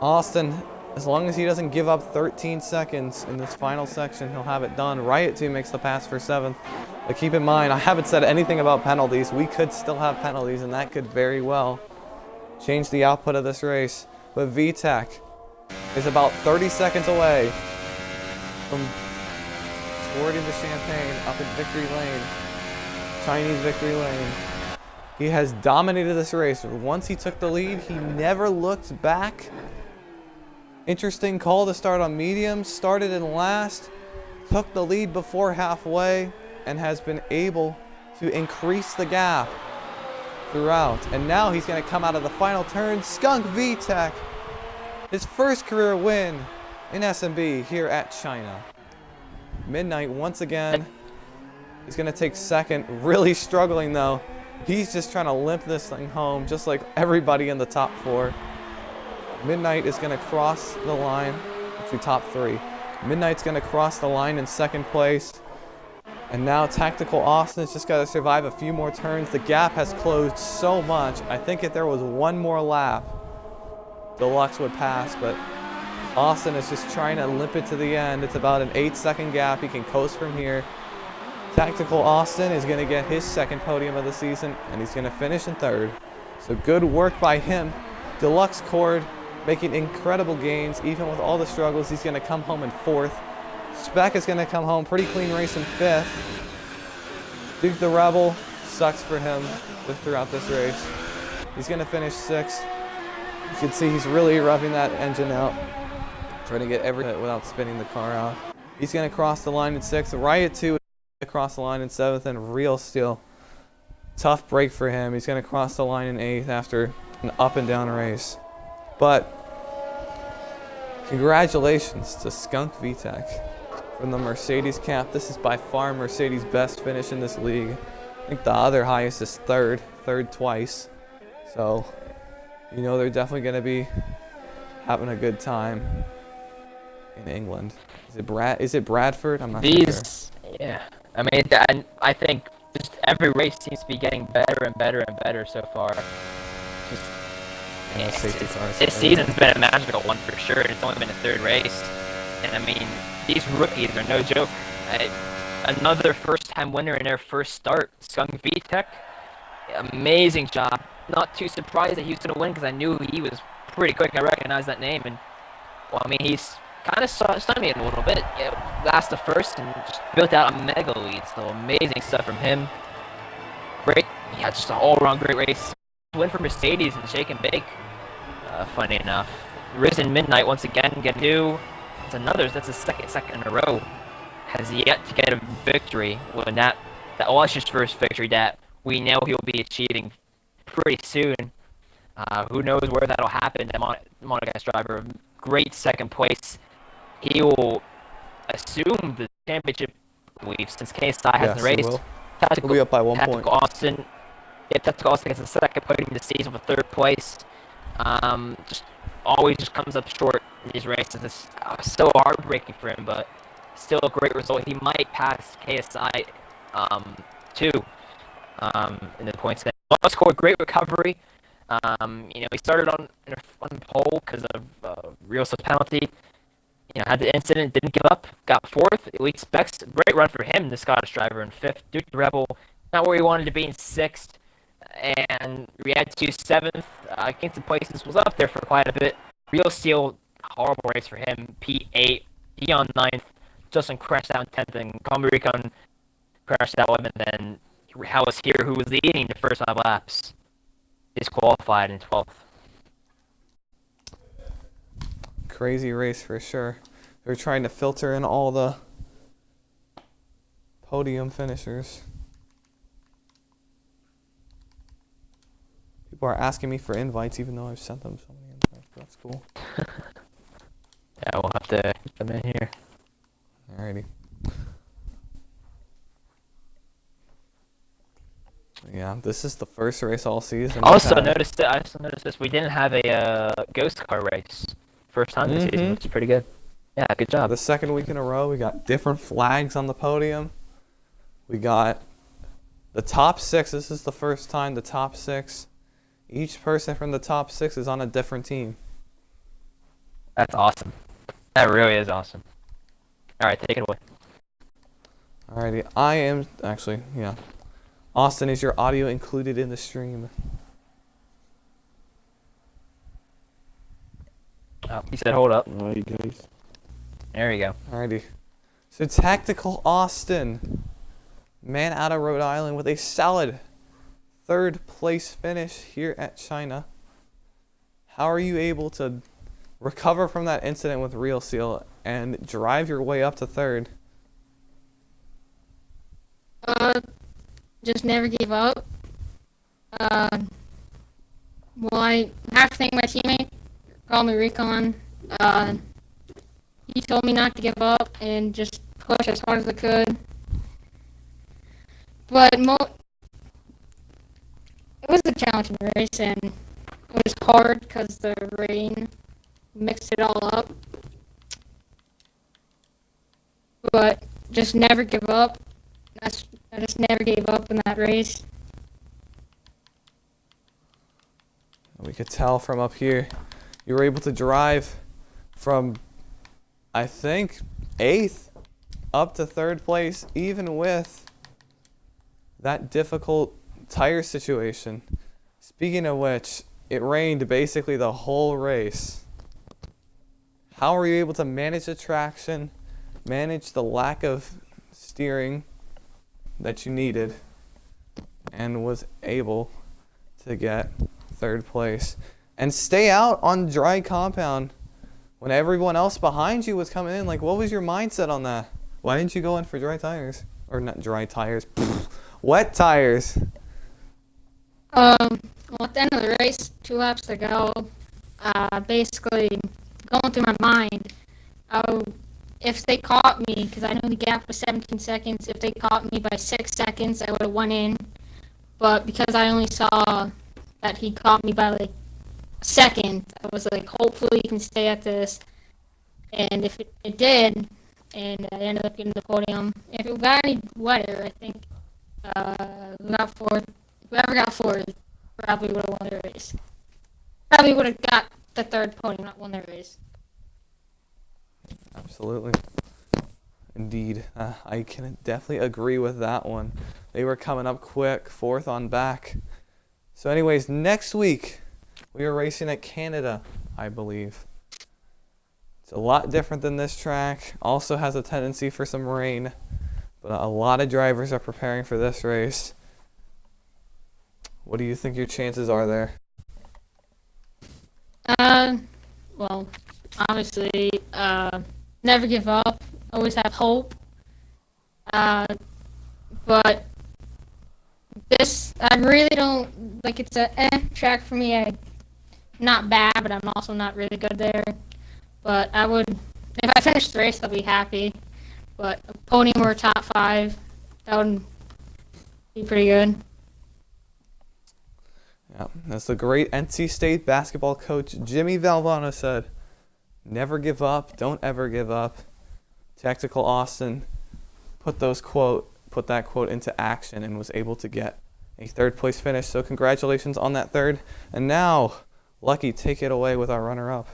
Austin, as long as he doesn't give up 13 seconds in this final section, he'll have it done. Riot 2 makes the pass for 7th. But keep in mind, I haven't said anything about penalties. We could still have penalties, and that could very well change the output of this race. But VTEC is about 30 seconds away from forward into Champagne, up in victory lane. Chinese victory lane. He has dominated this race. Once he took the lead, he never looked back. Interesting call to start on medium. Started in last, took the lead before halfway, and has been able to increase the gap throughout. And now he's going to come out of the final turn. Skunk VTech, his first career win in SnB here at China. Midnight once again. He's going to take second. Really struggling though. He's just trying to limp this thing home, just like everybody in the top 4. Midnight is going to cross the line. Actually, top 3. Midnight's going to cross the line in second place. And now Tactical Austin's just got to survive a few more turns. The gap has closed so much. I think if there was one more lap, Deluxe would pass, but Austin is just trying to limp it to the end. It's about an 8-second gap. He can coast from here. Tactical Austin is going to get his second podium of the season, and he's going to finish in 3rd. So good work by him. Deluxe Cord making incredible gains, even with all the struggles. He's going to come home in 4th. Spec is going to come home pretty clean race in 5th. Duke the Rebel sucks for him throughout this race. He's going to finish 6th. You can see he's really revving that engine out, trying to get everything without spinning the car out. He's going to cross the line in 6th. Riot 2 across the line in 7th, and Real Steel. Tough break for him. He's going to cross the line in 8th after an up and down race. But congratulations to Skunk VTech from the Mercedes camp. This is by far Mercedes' best finish in this league. I think the other highest is 3rd twice. So, you know they're definitely going to be having a good time in England. Is it Bradford? I'm not sure. Yeah. I mean, I think just every race seems to be getting better and better and better so far. This season's been a magical one for sure, and it's only been a 3rd race. And I mean, these rookies are no joke. Another first-time winner in their first start, Skunk VTech. Amazing job. Not too surprised that he was going to win because I knew he was pretty quick. I recognized that name, and well, I mean, he's kind of stunned me a little bit. Yeah, last to first and just built out a mega lead. So amazing stuff from him. Great. Yeah, just an all-around great race. Win for Mercedes and Shake and Bake. Funny enough, Risen Midnight once again get new. It's another. That's the second in a row. Has yet to get a victory. When that was his first victory that we know he'll be achieving pretty soon. Who knows where that'll happen? The Monegasque driver, great second place. He will assume the championship, I believe, since KSI hasn't raced. We'll be up by 1 point. Austin. Yeah, Tactical Austin gets the second podium this season with 3rd place. Just always just comes up short in these races. It's so heartbreaking for him, but still a great result. He might pass KSI too in the points. Well, scored great recovery. He started on pole because of Real Steel's penalty. Had the incident, didn't give up, got 4th. Elite Specs, great run for him, the Scottish driver in 5th. Duke the Rebel, not where he wanted to be in 6th. And Riyadh 2 7th. Kingston Places was up there for quite a bit. Real Steel, horrible race for him. P8, Dion 9th. Justin crashed out in 10th, and Combi Recon crashed out 11th. And House here, who was leading the first 5 laps, disqualified in 12th. Crazy race for sure. They're trying to filter in all the podium finishers. People are asking me for invites, even though I've sent them so many invites. That's cool. Yeah, we'll have to get them in here. Alrighty. Yeah, this is the first race all season. I also noticed this. We didn't have a ghost car race. First time this season, which is pretty good. Yeah, good job. The second week in a row, we got different flags on the podium. We got the top 6. This is the first time the top 6. Each person from the top 6 is on a different team. That's awesome. That really is awesome. All right, take it away. Alrighty, I am actually, yeah. Austin, is your audio included in the stream? Oh, he said, hold up. Alright, guys. There you go. Alrighty. So Tactical Austin, man out of Rhode Island with a solid third place finish here at China. How are you able to recover from that incident with Real Seal and drive your way up to third? Just never gave up. Well, I have to thank my teammate, called me Recon. He told me not to give up and just push as hard as I could. But it was a challenging race, and it was hard because the rain mixed it all up. But just never give up. I just never gave up in that race. We could tell from up here, you were able to drive from, I think, 8th up to 3rd place, even with that difficult tire situation. Speaking of which, it rained basically the whole race. How were you able to manage the traction, manage the lack of steering that you needed, and was able to get 3rd place and stay out on dry compound when everyone else behind you was coming in? Like, what was your mindset on that? Why didn't you go in for dry tires? Or not dry tires, wet tires. Well, at the end of the race, 2 laps to go, basically going through my mind, if they caught me, because I know the gap was 17 seconds, if they caught me by 6 seconds, I would have won in. But because I only saw that he caught me by like a second, I was like, hopefully he can stay at this. And if it did, and I ended up getting the podium, if it got any wetter, I think whoever got fourth probably would have won the race. Probably would have got the 3rd podium, not won the race. Absolutely. Indeed. I can definitely agree with that one. They were coming up quick, 4th on back. So anyways, next week, we are racing at Canada, I believe. It's a lot different than this track. Also has a tendency for some rain. But a lot of drivers are preparing for this race. What do you think your chances are there? Well, obviously, never give up. Always have hope. But this, I really don't, like, it's a track for me. Not bad, but I'm also not really good there. But if I finish the race, I'll be happy. But a podium or a top 5, that would be pretty good. Yeah, that's the great NC State basketball coach Jimmy Valvano said. Never give up. Don't ever give up. Tactical Austin put that quote into action and was able to get a 3rd place finish. So congratulations on that 3rd. And now, Lucky, take it away with our runner-up.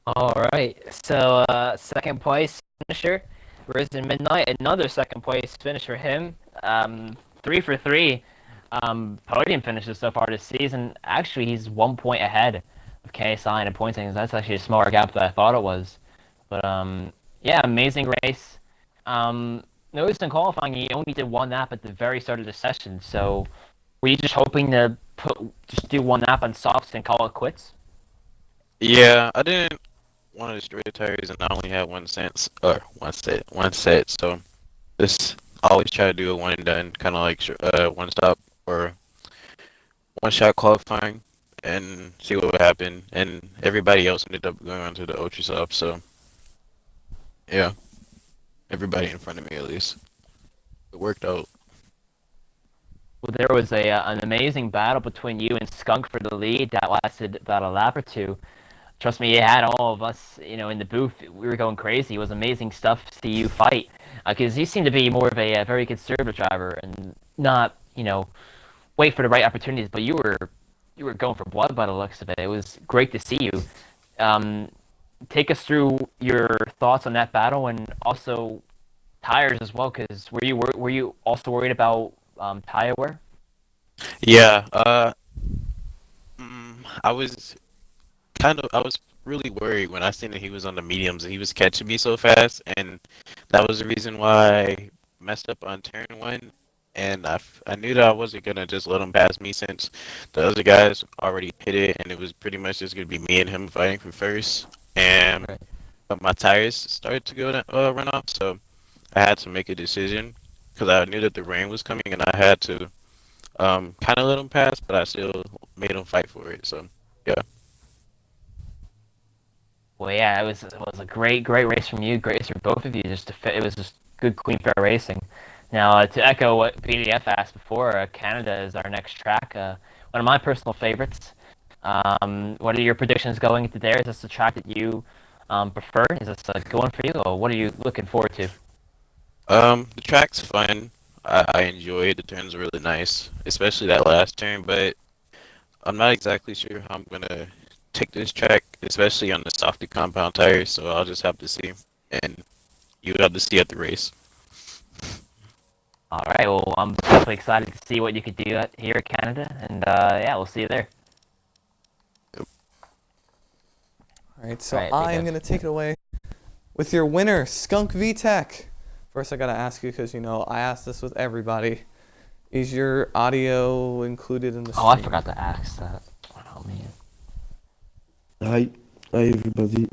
All right. So, 2nd place finisher, Risen Midnight. Another 2nd place finish for him. 3 for 3 podium finishes so far this season. Actually, he's 1 point ahead of KSI in the point standings. That's actually a smaller gap than I thought it was. But yeah, amazing race. Noticed in qualifying, he only did 1 lap at the very start of the session. So, were you just hoping to just do 1 lap on softs and call it quits? Yeah, I didn't want to destroy the tires, and I only had one set. So just always try to do a one and done, kind of like one stop or one shot qualifying, and see what would happen. And everybody else ended up going on to the ultra soft. So yeah, everybody in front of me at least. It worked out. Well, there was an amazing battle between you and Skunk for the lead that lasted about a lap or 2. Trust me, it had all of us, in the booth. We were going crazy. It was amazing stuff to see you fight, because you seem to be more of a very conservative driver and not, wait for the right opportunities. But you were going for blood by the looks of it. It was great to see you. Take us through your thoughts on that battle and also tires as well, because were you also worried about tire wear? Yeah. I was I was really worried when I seen that he was on the mediums and he was catching me so fast, and that was the reason why I messed up on turn one. And I knew that I wasn't gonna just let him pass me since the other guys already hit it, and it was pretty much just gonna be me and him fighting for first. And Right. but my tires started to go run off, so I had to make a decision because I knew that the rain was coming, and I had to kind of let him pass, but I still made him fight for it. So yeah. Well, yeah, it was a great race from you, great race for both of you. It was just good, clean, fair racing. Now, to echo what BDF asked before, Canada is our next track. One of my personal favorites. What are your predictions going into there? Is this the track that you prefer? Is this a good one for you, or what are you looking forward to? The track's fun. I enjoy it. The turns are really nice, especially that last turn. But I'm not exactly sure how I'm gonna take this track, especially on the softy compound tires. So I'll just have to see, and you have to see at the race. All right, well, I'm definitely excited to see what you could do here at Canada, and yeah, we'll see you there. All right, so Right, I'm BDF. going to take it away with your winner, Skunk VTech. First, I got to ask you because, I asked this with everybody. Is your audio included in the stream? Oh, I forgot to ask that. Oh, man. Hi, hi everybody.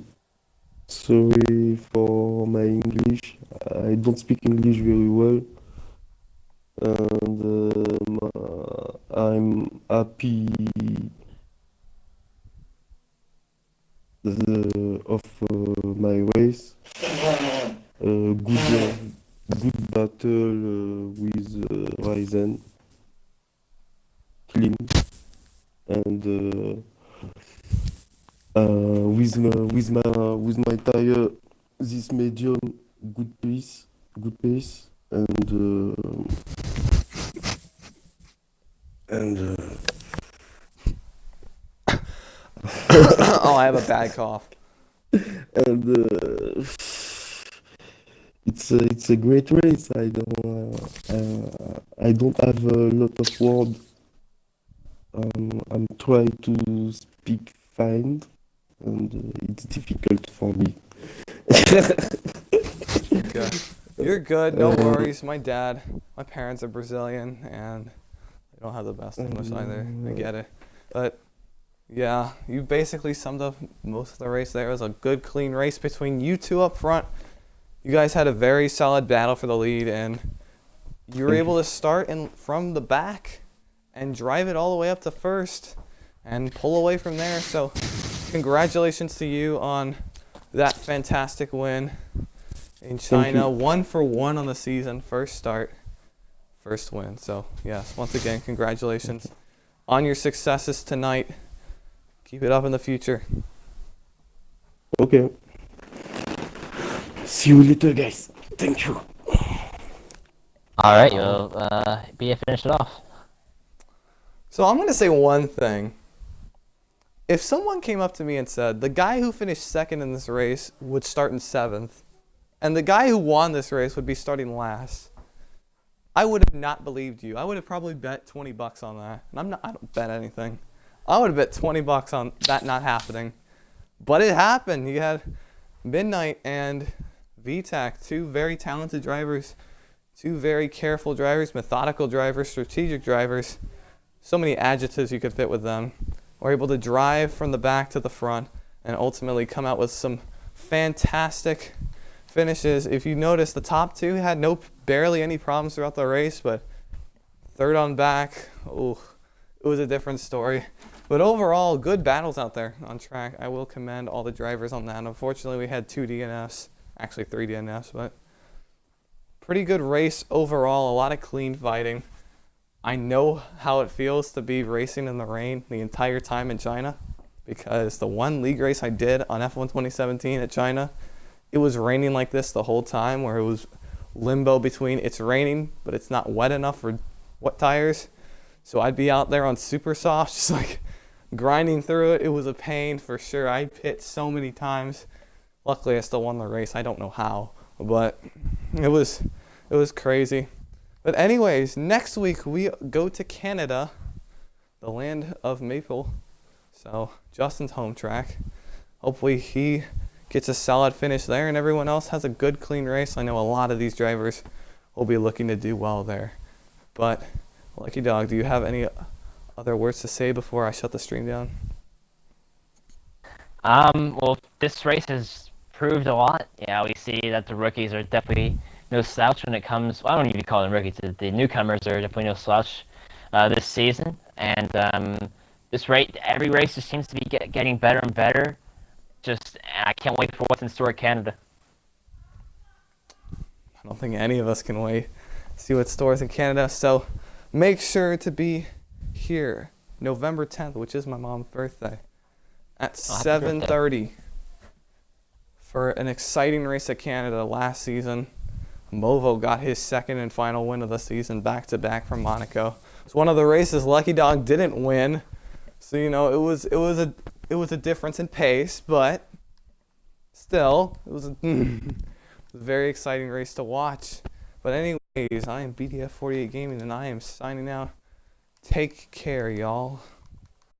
Sorry for my English. I don't speak English very well, and I'm happy of my race. Good battle with Ryzen, clean, and with my tire, this medium, good pace, and Oh, I have a bad cough. and it's a great race. I don't have a lot of words. I'm trying to speak fine, and it's difficult for me. Good. You're good. No Uh, worries. My parents are Brazilian, and they don't have the best English either. I get it. But, yeah, you basically summed up most of the race there. It was a good, clean race between you two up front. You guys had a very solid battle for the lead, and you were able to start from the back and drive it all the way up to first and pull away from there. So congratulations to you on that fantastic win in China. you. 1 for 1 on the season. First start, first win. So yes, once again, congratulations on your successes tonight. Keep it up in the future. Okay. See you later, guys. Thank you. All right, well, BDF finished it off. So I'm going to say one thing. If someone came up to me and said, the guy who finished second in this race would start in 7th, and the guy who won this race would be starting last, I would have not believed you. I would have probably bet $20 on that. And I don't bet anything. I would have bet $20 on that not happening. But it happened. You had Midnight and VTAC, two very talented drivers, two very careful drivers, methodical drivers, strategic drivers. So many adjectives you could fit with them. Were able to drive from the back to the front and ultimately come out with some fantastic finishes. If you notice, the top two had barely any problems throughout the race, but third on back, it was a different story. But overall, good battles out there on track. I will commend all the drivers on that. Unfortunately, we had 2 DNFs, actually 3 DNFs, but pretty good race overall. A lot of clean fighting. I know how it feels to be racing in the rain the entire time in China, because the one league race I did on F1 2017 at China, it was raining like this the whole time, where it was limbo between it's raining, but it's not wet enough for wet tires. So I'd be out there on super soft, just like grinding through it. It was a pain for sure. I pit so many times. Luckily, I still won the race. I don't know how, but it was crazy. But anyways, next week we go to Canada, the land of maple So Justin's home track. Hopefully he gets a solid finish there and everyone else has a good clean race. I know a lot of these drivers will be looking to do well there. But Lucky Dog, do you have any other words to say before I shut the stream down? Well, this race has proved a lot. Yeah, we see that the rookies are definitely no slouch when it comes. Well, I don't even call them rookies. The newcomers are definitely no slouch this season. And this rate, every race just seems to be getting better and better. I can't wait for what's in store at Canada. I don't think any of us can wait to see what stores in Canada. So make sure to be here November 10th, which is my mom's birthday, at 7:30 for an exciting race at Canada. Last season, Movo got his second and final win of the season back-to-back from Monaco. It's one of the races Lucky Dog didn't win, so you know it was a difference in pace, but still it was a very exciting race to watch. But anyways, I am BDF48 Gaming and I am signing out. Take care, y'all.